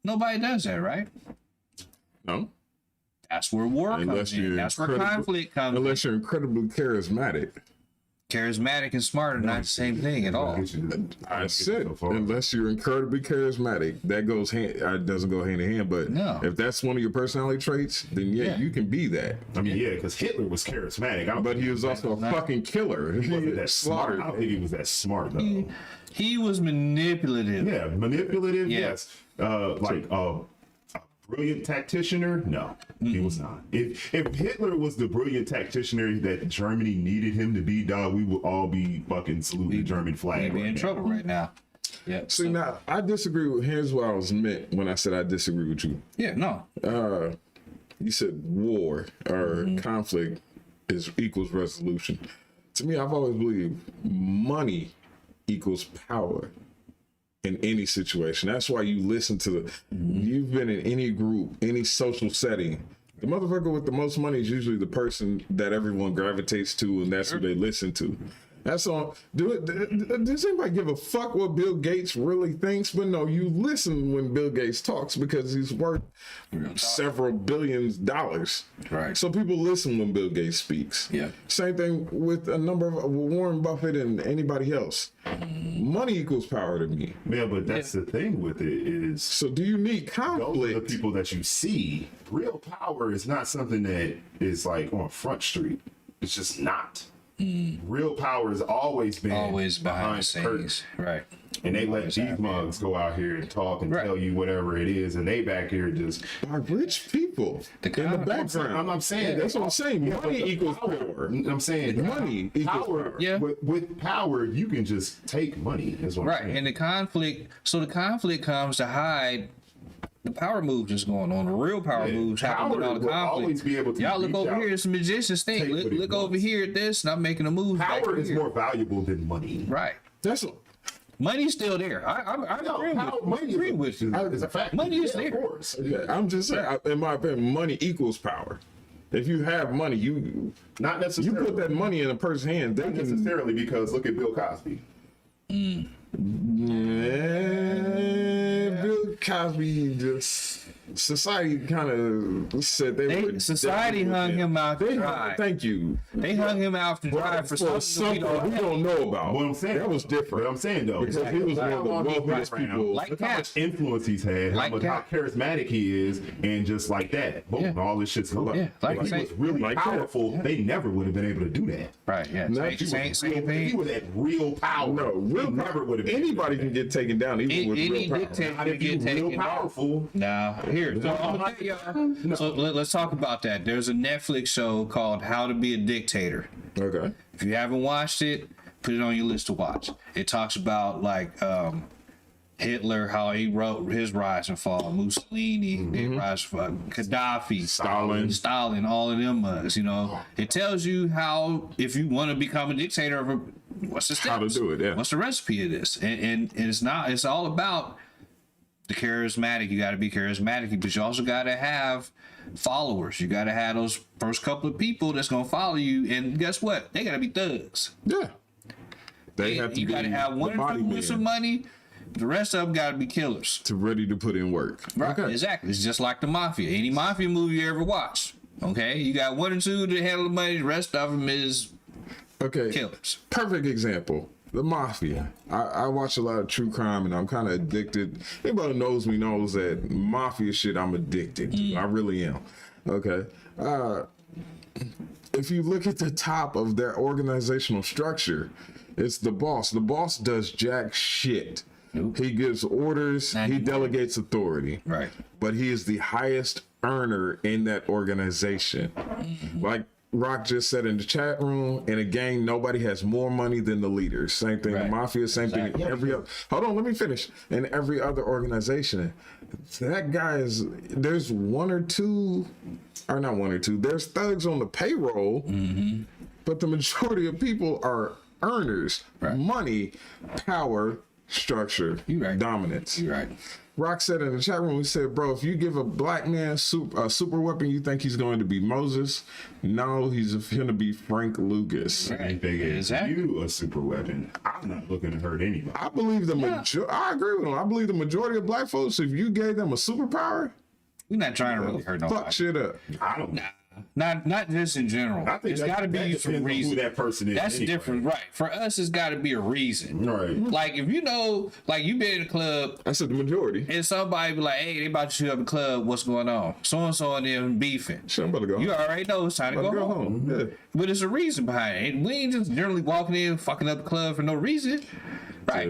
Nobody does that, right? No. That's where war comes in. That's where conflict comes in. Unless you're incredibly charismatic. Charismatic and smart are not the same thing at all. I said, unless you're incredibly charismatic, that goes doesn't go hand in hand. But No. if that's one of your personality traits, then yeah, you can be that. I mean, yeah, because Hitler was charismatic. But he was also a fucking killer. He wasn't that smart. slaughtered. I don't think he was that smart though. He was manipulative. Yeah, manipulative. Yeah. Yes. Like a brilliant tacticianer. No, he was not. If Hitler was the brilliant tacticianer that Germany needed him to be, dog, we would all be fucking saluting the German flag. He'd be right in now. trouble right now. Yeah. See, now, I disagree with, here's what I was meant when I said I disagree with you. Yeah, no. You said war or conflict equals resolution. To me, I've always believed money equals power in any situation. That's why you listen to you've been in any group, any social setting. The motherfucker with the most money is usually the person that everyone gravitates to, and that's who they listen to. That's all. Does anybody give a fuck what Bill Gates really thinks? But no, you listen when Bill Gates talks because he's worth several $billions. Right. So people listen when Bill Gates speaks. Yeah. Same thing with a number of Warren Buffett and anybody else. Money equals power to me. Yeah, but that's the thing with it is So do you need those conflict? are the people that you see. Real power is not something that is like on Front Street. It's just not. Real power has always been behind the curtains. scenes. Right. And they let these mugs go out here and talk and Right. tell you whatever it is, and they back here just. By rich people The in kind the of- background. I'm saying That's what I'm saying. Yeah, Money but the equals power. power. I'm saying Money equals power. Yeah. With power, you can just take money. Is what I'm Right. saying. And the conflict comes to hide the power moves that's going on. The real power Yeah, moves happen with power all the will always conflict. be able to Y'all look reach over out, here, it's a magician's thing. take Look, what he look over wants. here at this, and I'm making a move. back Power is here. more valuable than money. Right. That's Money's still there. I agree with you. Money is a fact. Money is Yeah, there. Of course. yeah, I'm just saying. In my opinion, money equals power. If you have money, you Not necessarily. put that money in a person's hand, they Not can. necessarily because look at Bill Cosby. Yeah, Bill Cosby just society kind of said they were. Society hung him out to dry. Thank you. They hung him out to dry for For something something we don't know about. What I'm saying, that was different. But I'm saying though, Because he was one of the wealthiest people. Like look how Cat. much influence he's had, Like how Cat. charismatic he is, and just like that, boom, Yeah. all this shit's going. Yeah, like if he Cat. was really Like Cat. powerful, they never would have been able to do that. Right, yeah. No, Same, he was same, same If he thing. was at real power, No, real he never would have been. Anybody can get taken down, even with Any real power. dictator Not can if you get real taken down. powerful. Now, here. So, I'm gonna tell y'all. So let's talk about that. There's a Netflix show called How to Be a Dictator. Okay. If you haven't watched it, put it on your list to watch. It talks about like Hitler, how he wrote his rise and fall, Mussolini, their rise and fall, Gaddafi, Stalin, all of them. You know, it tells you how if you want to become a dictator, what's the steps? How to do it, yeah. What's the recipe of this? And it's not. It's all about the charismatic. You got to be charismatic, but you also got to have followers. You got to have those first couple of people that's gonna follow you. And guess what? They got to be thugs. Yeah. They have to You be got to have one the or body two with some man money. The rest of them got to be killers. to ready to put in work. Right. Okay. Exactly. It's just like the mafia. Any mafia movie you ever watch. Okay. You got one or two to handle the money. The rest of them is Okay. Killers. Perfect example. The mafia. I watch a lot of true crime and I'm kind of addicted. Anybody who knows me knows that mafia shit I'm addicted to. I really am. Okay. If you look at the top of their organizational structure, it's the boss. The boss does jack shit. Nope. He gives orders, he delegates authority. Right. But he is the highest earner in that organization. Like Rock just said in the chat room, in a gang, nobody has more money than the leaders. Same thing in Right. mafia, same thing in every other. Hold on, let me finish. In every other organization, that guy is, there's one or two, or not one or two, there's thugs on the payroll, but the majority of people are earners. Right. Money, power, structure, You right. dominance. You're right. Rock said in the chat room, he said, bro, if you give a black man a super weapon, you think he's going to be Moses? No, he's going to be Frank Lucas. Ain't big as Exactly. you a super weapon. I'm not looking to hurt anybody. I believe I agree with him. I believe the majority of black folks, if you gave them a superpower, We're not trying to really hurt fuck nobody. shit up. I don't. Not just in general. I think It's that- got to that be depends for a on reason. who that person is That's anyway. different, right? For us, it's got to be a reason. Right. Like if you know, like you been in a club I said the majority. and somebody be like, "Hey, they about to shoot up the club. What's going on?" So and so and them beefing. Shit, I'm about to go You home. already know it's time to About go, to go home. home. Yeah. But there's a reason behind it. We ain't just generally walking in, fucking up the club for no reason, right?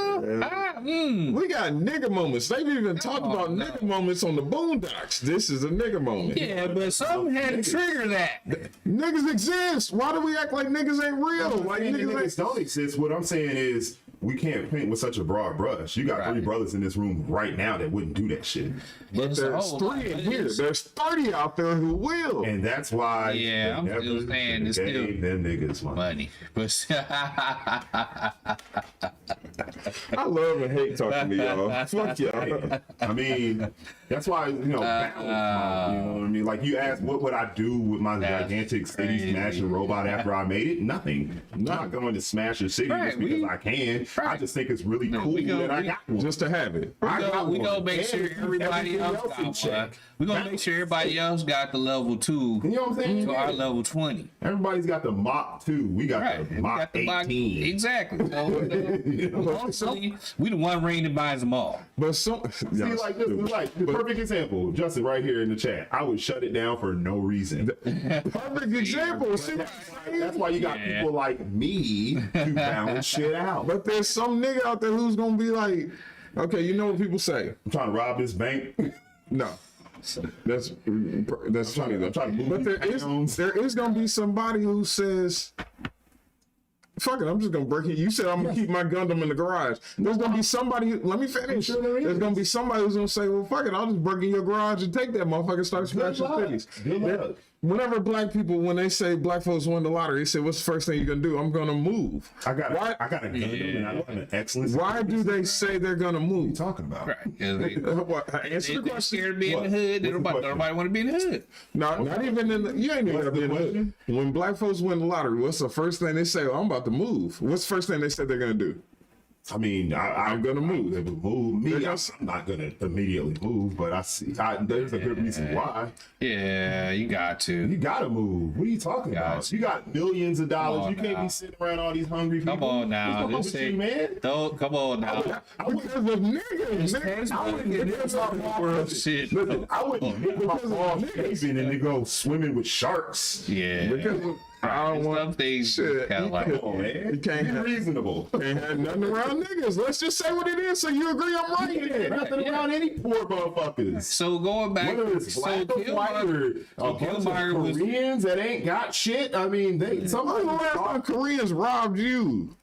We got nigga moments. They've even talked about nigga moments on the Boondocks. This is a nigga moment. Yeah, but something had to trigger that. Niggas exist. Why do we act like niggas ain't real? Like And the niggas niggas ain't. don't exist. What I'm saying is, we can't paint with such a broad brush. You got Right. 3 brothers in this room right now that wouldn't do that shit. But It's a there's whole lot. 3 in here. There's 30 out there who will. And that's why Yeah, they I'm never still saying it's gave still them niggas money. money, but I love and hate talking to y'all. Fuck y'all. I mean, that's why, balance, you know what I mean? Like, you asked, what would I do with my That's gigantic city crazy. smashing robot after I made it? Nothing. I'm not going to smash a city Right, just because we- I can. I right. just think it's really cool we go- that I we- got one. Just to have it. I we got gonna one. make sure And everybody everything else in got one. check. We gonna make sure everybody else got the level 2 You know what I'm saying? to our level 20. Everybody's got the Mach 2. We got Right. the We Mach got the box- 18. Exactly. So, hopefully, we the one ring that binds them all. But some. See, like this is like the perfect example. Justin, right here in the chat. I would shut it down for no reason. Perfect example. See what I'm saying? That's why you got Yeah. people like me to balance shit out. But there's some nigga out there who's gonna be like, okay, you know what people say? I'm trying to rob this bank. No. That's funny though. I'm trying to move But these pounds. there is gonna be somebody who says, fuck it, I'm just gonna break it. You said I'm gonna keep my Gundam in the garage. There's gonna be somebody, let me finish. sure there is. There's gonna be somebody who's gonna say, well, fuck it, I'll just break in your garage and take that motherfucker and start smashing luck. cities. Good luck. Whenever black people, when they say black folks won the lottery, they say, what's the first thing you're gonna do? I'm gonna move. I got Why- a Gundam and I have an excellent. Why do they say they're gonna move? talking about? Right. 'Cause they, What, answer the they question. scared of being in What? the hood. They What's the question? nobody want to be in the hood. No, not even in the, you ain't even What's gotta be the in the hood. question? When black folks win the lottery, what's the first thing they say? Oh, I'm about to move. What's the first thing they said they're gonna do? I mean, I'm gonna move. I would move. Me, I'm Because- not gonna immediately move, but there's a good reason why. Yeah, you got to. You gotta move. What are you talking about? Gotcha. You got millions of dollars. on You can't now. be sitting around all these hungry people. Come on now. What's This wrong with you, ain't, man? don't, come on now. Because of niggas. Niggas. I wouldn't get this Niggas- shit. Listen, I wouldn't make my balls shaving and then go swimming with sharks. Yeah. Because of, I don't Some want things shit. kind of like, Come on, man. You can't Be have- reasonable. ain't had nothing around niggas. Let's just say what it is so you agree I'm right here. Nothing yeah. around any poor motherfuckers. so going back, Whether it's so black or white or a bunch Killmonger of was, Koreans that ain't got shit. I mean, Somebody the last time Koreans robbed you.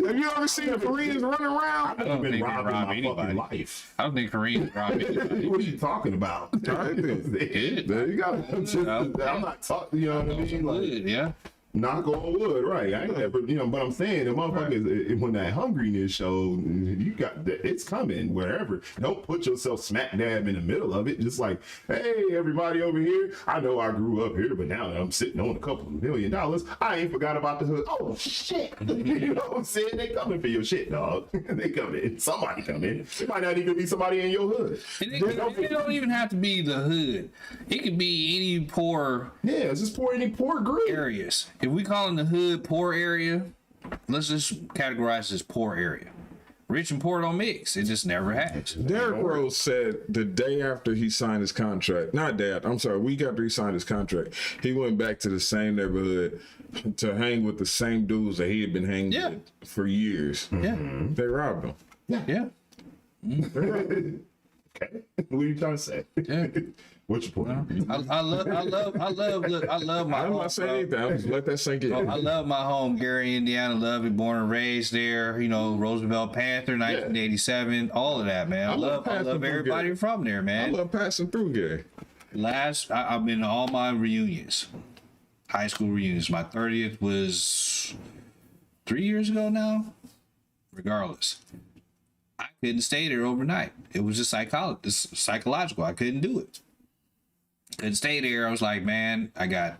Have you ever seen the Koreans running around? I've don't been think they robbed in rob my anybody. fucking life. I don't think Koreans rob anybody. What are you talking about? All right, then. There you go. I'm not talking, you know what I mean? Like, Good, yeah. knock on wood, right? I ain't never, but I'm saying the motherfuckers, when that hungriness show, you got it's coming wherever. Don't put yourself smack dab in the middle of it. Just like, hey, everybody over here. I know I grew up here, but now that I'm sitting on a couple $1 million, I ain't forgot about the hood. Oh shit! You know what I'm saying? They coming for your shit, dog. They coming. Somebody coming. It might not even be somebody in your hood. And it don't even have to be the hood. It could be any poor Yeah, it's just poor any poor group. areas. if we call in the hood poor area, let's just categorize this poor area. Rich and poor don't mix. It just never has. Derrick Rose said the day after he signed his contract, week after he signed his contract, he went back to the same neighborhood to hang with the same dudes that he had been hanging with for years. Yeah. They robbed him. Yeah. Okay. What are you trying to say? Yeah. What's your point? I love my I'm home. not saying anything. I'm just let that sink in. I love my home, Gary, Indiana. Love it. Born and raised there. You know, Roosevelt Panther, 1987. All of that, man. I love everybody from there, man. I love passing through Gary. I've been to all my reunions, high school reunions. My 30th was 3 years ago now. Regardless, I couldn't stay there overnight. It was just psychological. I couldn't do it. Couldn't stay there. I was like, man, I got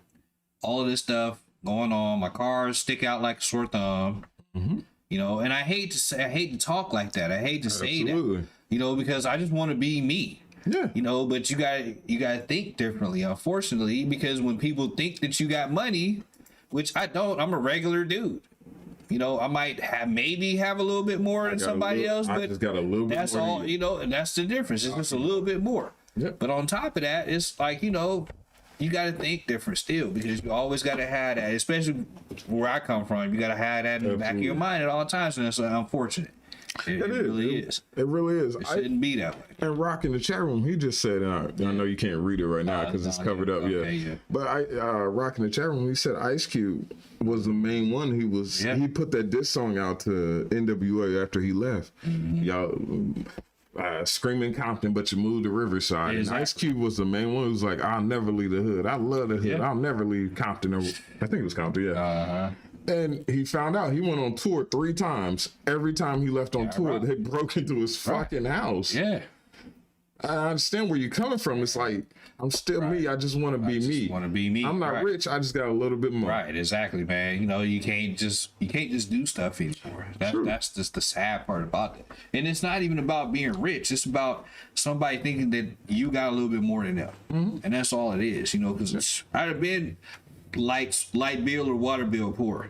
all of this stuff going on. My cars stick out like a sore thumb. You know, and I hate to talk like that. I hate to say that. You know, because I just want to be me. Yeah. You know, but you gotta think differently, unfortunately, because when people think that you got money, which I don't, I'm a regular dude. You know, I might maybe have a little bit more than somebody else, but I just got a little bit that's more all, you know, and that's the difference. It's just a little bit more. Yep. But on top of that, it's like, you know, you got to think different still, because you always got to have that, especially where I come from. You got to have that in the back of your mind at all times, and it's unfortunate. It really is. It really is. It shouldn't be that way. And Rock in the chat room, he just said, I know you can't read it right now because it's covered up. Okay, yeah. But Rock in the chat room, he said Ice Cube was the main one. He put that diss song out to NWA after he left. Y'all screaming Compton, but you moved to Riverside. Exactly. And Ice Cube was the main one who was like, I'll never leave the hood. I love the hood. Yeah. I'll never leave Compton. I think it was Compton, yeah. And he found out he went on tour 3 times. Every time he left on tour, they broke into his fucking house. Yeah. I understand where you're coming from. It's like, I'm still me. I just want to be me. Want to be me. I'm not rich. I just got a little bit more. Right, exactly, man. You know, you can't just do stuff anymore. That's just the sad part about it. And it's not even about being rich. It's about somebody thinking that you got a little bit more than them, and that's all it is. You know, because I'd have been light bill or water bill poor.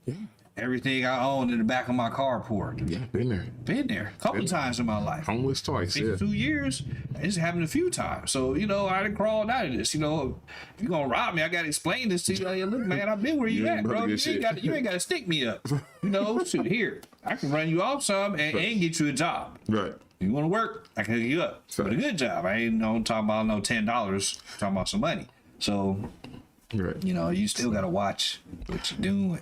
Yeah. Everything I owned in the back of my car poor. Yeah, been there. A couple times in my life. Homeless twice. 2 years, it's happened a few times. So, you know, I done crawled out of this. You know, if you're gonna rob me, I gotta explain this to you. Like, look, man, I've been where you at, bro. You ain't gotta stick me up. You know, shoot, here, I can run you off some and get you a job. Right. You want to work? I can hook you up with a good job. I ain't talking about no $10. Talking about some money. So, you know, you still gotta watch what you're doing.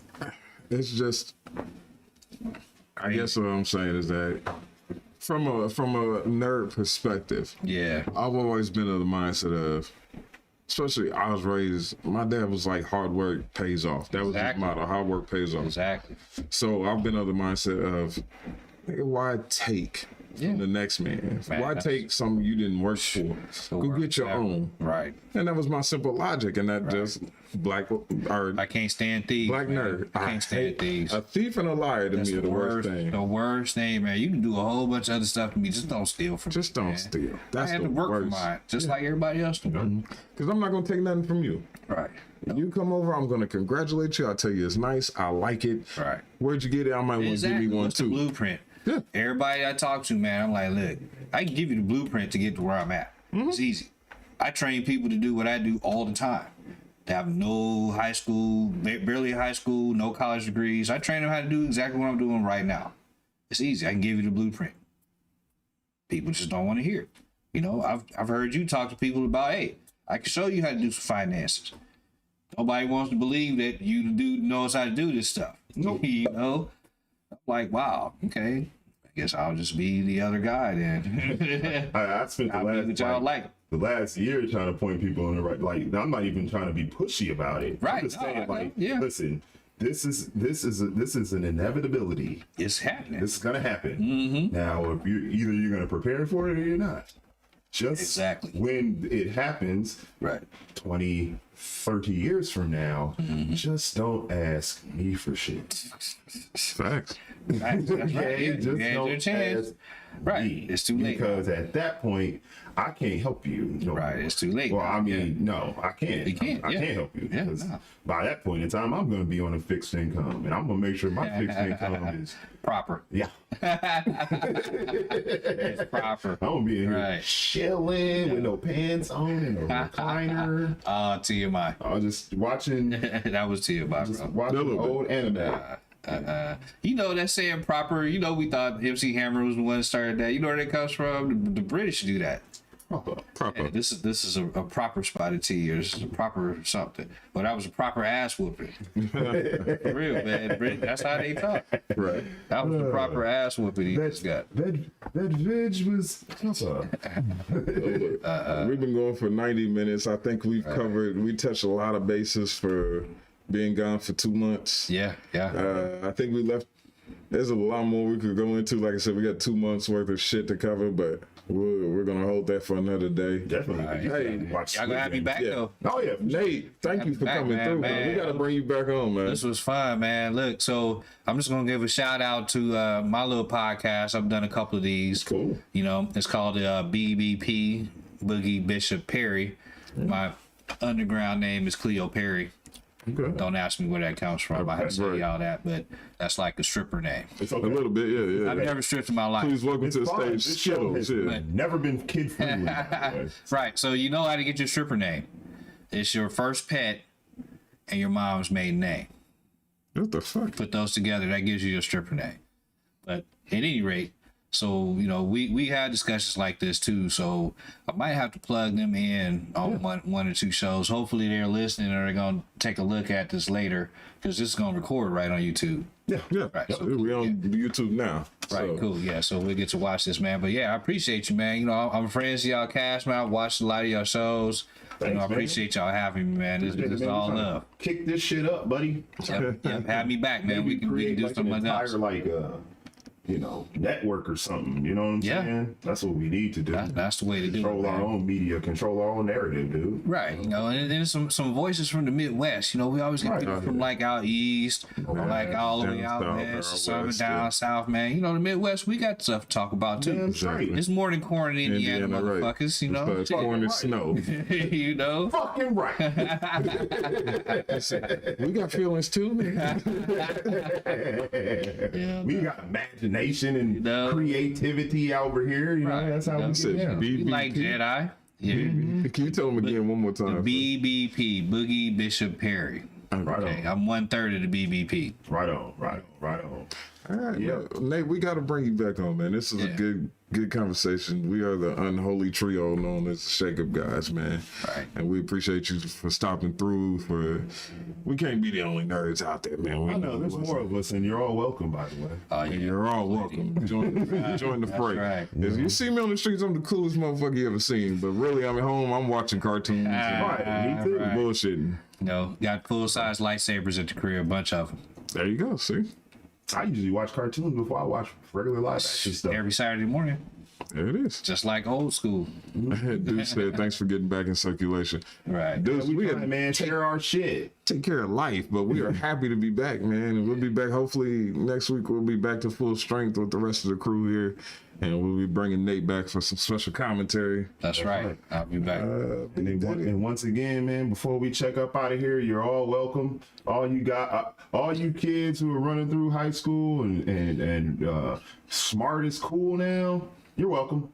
It's just, I guess what I'm saying is that from a nerd perspective, I've always been of the mindset of, especially I was raised, my dad was like, hard work pays off. That was his motto, hard work pays off. Exactly. So I've been of the mindset of, nigga, why take from the next man? Why take something you didn't work for? Go get your own. Right. And that was my simple logic, and that just I can't stand thieves. Black nerd. I can't stand thieves. A thief and a liar to me are the worst thing. The worst thing, man. You can do a whole bunch of other stuff to me. Just don't steal from me. Just don't steal. That's I had the to work worst. for mine, just like everybody else do. Because I'm not gonna take nothing from you. Right. If you come over, I'm gonna congratulate you. I'll tell you it's nice. I like it. Right. Where'd you get it? I might want to give me one What's too. the blueprint? Yeah. Everybody I talk to, man, I'm like, look, I can give you the blueprint to get to where I'm at. It's easy. I train people to do what I do all the time. They have no high school, barely high school, no college degrees. I train them how to do exactly what I'm doing right now. It's easy. I can give you the blueprint. People just don't want to hear it. You know, I've heard you talk to people about, hey, I can show you how to do some finances. Nobody wants to believe that you dude knows how to do this stuff. Nope. You know, like, wow, okay. I guess I'll just be the other guy then. I spent the last year trying to point people in the right. Like, I'm not even trying to be pushy about it. Right. I'm just saying, listen, this is an inevitability. It's happening. This is gonna happen. Now, if you're gonna prepare for it or you're not. Just when it happens, 20, 30 years from now, just don't ask me for shit. Facts. Right. Okay, just don't ask Right. me. It's too late. Because at that point, I can't help you. No Right. more. It's too late. Well, now. I mean, no, I can't. You can't, I yeah. can't help you. Yeah, Because no. by that point in time, I'm going to be on a fixed income. And I'm going to make sure my fixed income is, Proper. yeah. It's proper. I'm going to be in here Right. chilling with no pants on and a recliner. TMI. I was just watching, That was TMI, bro. watching old anime. You know that saying proper. You know we thought MC Hammer was the one that started that. You know where that comes from? The British do that. Proper. Hey, this is a proper spotted tea, or this is a proper something. But that was a proper ass whooping. For real, man. That's how they talk. Right. That was a proper ass whooping he just got. That veg was We've been going for 90 minutes. I think we touched a lot of bases for being gone for 2 months. Yeah. I think we left. There's a lot more we could go into. Like I said, we got 2 months worth of shit to cover, but we're gonna hold that for another day. definitely. Hey, Watch Y'all gonna have me back Yeah. though. Oh yeah, Nate, thank you for Back, coming man, through, man. man. We gotta bring you back on, man. This was fun, man. Look, so I'm just gonna give a shout out to my little podcast. I've done a couple of these. Cool. You know, it's called BBP, Boogie Bishop Perry. My underground name is Cleo Perry. Okay. Don't ask me where that comes from. I have to say Right. all that, but that's like a stripper name. It's A okay. little bit, yeah. I've never stripped in my life. Please welcome It's to the fine. stage, This show has Skittles. Yeah. never been kid friendly. Right. So you know how to get your stripper name. It's your first pet and your mom's maiden name. What the fuck? Put those together, that gives you your stripper name. But at any rate, so you know, we had discussions like this too. So I might have to plug them in on one or two shows. Hopefully they're listening or they're gonna take a look at this later because this is gonna record right on YouTube. Yeah. Right. So We on YouTube now. Right, So, cool. Yeah, so we'll get to watch this, man. But yeah, I appreciate you, man. You know, I'm friends of y'all cast, man. I watched a lot of y'all shows. You know, I Thanks, man. appreciate y'all having me, man. This is all love. Kick this shit up, buddy. Yep, have me back, man. We can create do like an something entire else. like network or something. You know what I'm Yeah. saying? That's what we need to do. That's the way to do it, Control our man. own media, control our own narrative, dude. Right, you know, and then some voices from the Midwest. You know, we always get Right. people from like out east, or like all the way Down out south, west, out some west, down yeah. south, man. You know, the Midwest, we got stuff to talk about too. Damn straight. It's more than corn in Indiana, right. motherfuckers. You know, It's corn and snow. you know. Fucking right. We got feelings too, man. We got imagination and know. creativity over here. You know, Right. that's how You know, we Said get down. We BBP. like Jedi. Yeah. Can you tell them again one more time? BBP, Boogie Bishop Perry. Right Okay, on. I'm 1/3 of the BBP. Right on. Right on. Right on. All right, Yeah. well, Nate, we got to bring you back on, man. This is a Yeah. good conversation. We are the unholy trio known as Shake Up Guys, man. Right. And we appreciate you for stopping through. We can't be the only nerds out there, man. We I know there's what's more up. of us, and you're all welcome, by the way. Oh And yeah. you're all welcome. Join the fray. right. If you see me on the streets, I'm the coolest motherfucker you ever seen. But really, I'm at home. I'm watching cartoons and Right, me too. right. bullshitting. You know, got full size lightsabers at the crib, a bunch of them. There you go. See, I usually watch cartoons before I watch regular live action stuff. Every Saturday morning, there it is. just like old school. Dude said, "Thanks for getting back in circulation." Right. Dude, We we trying, had man, share our shit. take care of life, but we are happy to be back, man. And we'll be back. Hopefully next week we'll be back to full strength with the rest of the crew here, and we'll be bringing Nate back for some special commentary. That's right. I'll be back. And once again, man, before we check up out of here, you're all welcome. All you kids who are running through high school and smart is cool now, you're welcome.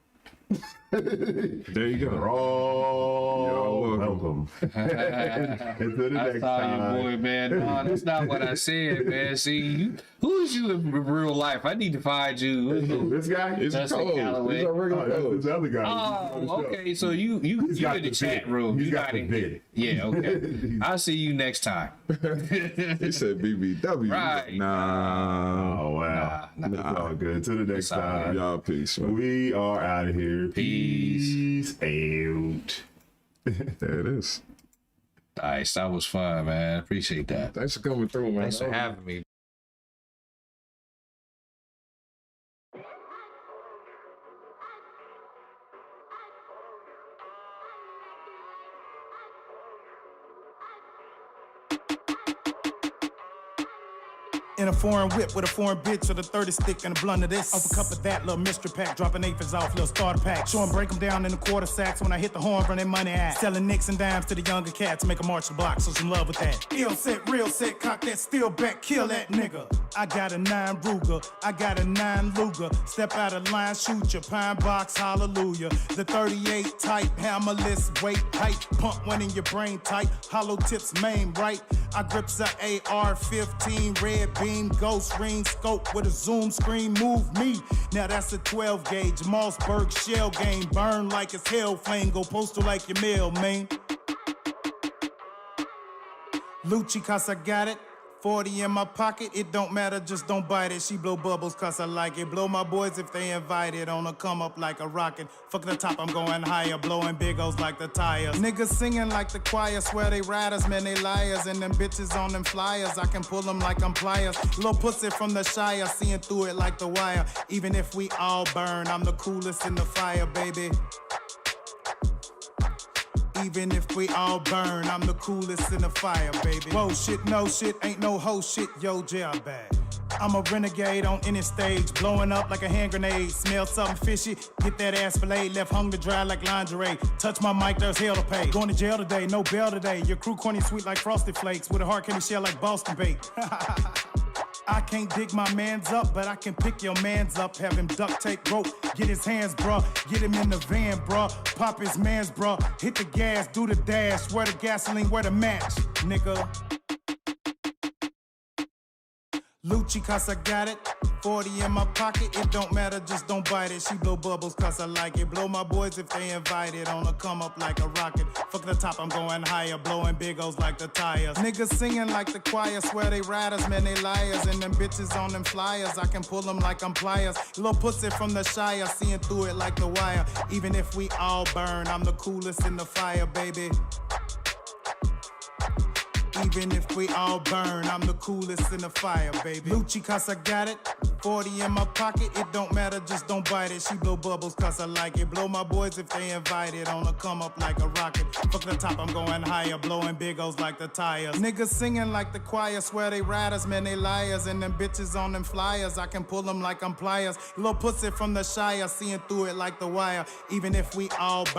There you You're go. all You're welcome. Until the I next saw you, time. boy, man. No, that's not what I said, man. See, who's you in real life? I need to find you. This guy? It's That's cold. Callaway. It's our regular That's cold. this other guy. Oh, okay. So you He's got in the the chat bid. room. He's You got the it. bid. Yeah, okay. I'll see you next time. He said BBW. Right. Nah. Oh, wow. Nah. It's all good. Till the next all right. time. Y'all peace, man. We are out of here. Peace. Out. There it is. Nice. That was fun, man. Appreciate that. Thanks for coming through, man. Thanks for having me. In a foreign whip with a foreign bitch with a 30 stick and a blunt of this. Off a cup of that, little mystery pack, dropping aphids off, little starter pack. Show 'em break 'em down in the quarter sacks when I hit the horn, run their money out. Selling nicks and dimes to the younger cats, make 'em march the block, so some love with that. Ill set, real set, cock that steel back, kill that nigga. I got a 9 Ruger, I got a 9 Luger. Step out of line, shoot your pine box, hallelujah. The 38 type, hammerless, weight height. Pump one in your brain tight, hollow tips main right. I grips a AR-15, red beam, ghost ring, scope with a zoom screen, move me. Now that's a 12 gauge, Mossberg shell game. Burn like it's hell flame, go postal like your mail, man. Lucci, cause I got it. 40 in my pocket, it don't matter, just don't bite it. She blow bubbles cause I like it. Blow my boys if they invited. On a come up like a rocket. Fuck the top, I'm going higher. Blowing big O's like the tires. Niggas singing like the choir. Swear they riders, man, they liars. And them bitches on them flyers. I can pull them like I'm pliers. Little pussy from the Shire, seeing through it like the wire. Even if we all burn, I'm the coolest in the fire, baby. Even if we all burn, I'm the coolest in the fire, baby. Whoa, shit, no shit, ain't no hoe shit, yo, jail bag. I'm a renegade on any stage, blowing up like a hand grenade. Smell something fishy, get that ass filleted, left hung to dry like lingerie. Touch my mic, there's hell to pay. Going to jail today, no bail today. Your crew corny sweet like Frosted Flakes, with a hard candy shell like Boston Bake. I can't dig my mans up, but I can pick your mans up. Have him duct tape rope, get his hands, bruh. Get him in the van, bruh. Pop his mans, bruh. Hit the gas, do the dash. Where the gasoline, where the match, nigga. Lucci, cause I got it. 40 in my pocket, it don't matter, just don't bite it. She blow bubbles cause I like it. Blow my boys if they invited. On a come up like a rocket. Fuck the top, I'm going higher. Blowing big O's like the tires. Niggas singing like the choir. Swear they riders, man, they liars. And them bitches on them flyers. I can pull them like I'm pliers. Little pussy from the Shire, seeing through it like the wire. Even if we all burn, I'm the coolest in the fire, baby. Even if we all burn, I'm the coolest in the fire, baby. Lucci, cause I got it. 40 in my pocket, it don't matter, just don't bite it. She blow bubbles cause I like it. Blow my boys if they invited. On a come up like a rocket. Fuck the top, I'm going higher. Blowing big O's like the tires. Niggas singing like the choir. Swear they riders, man, they liars. And them bitches on them flyers. I can pull them like I'm pliers. Little pussy from the Shire, seeing through it like the wire. Even if we all burn.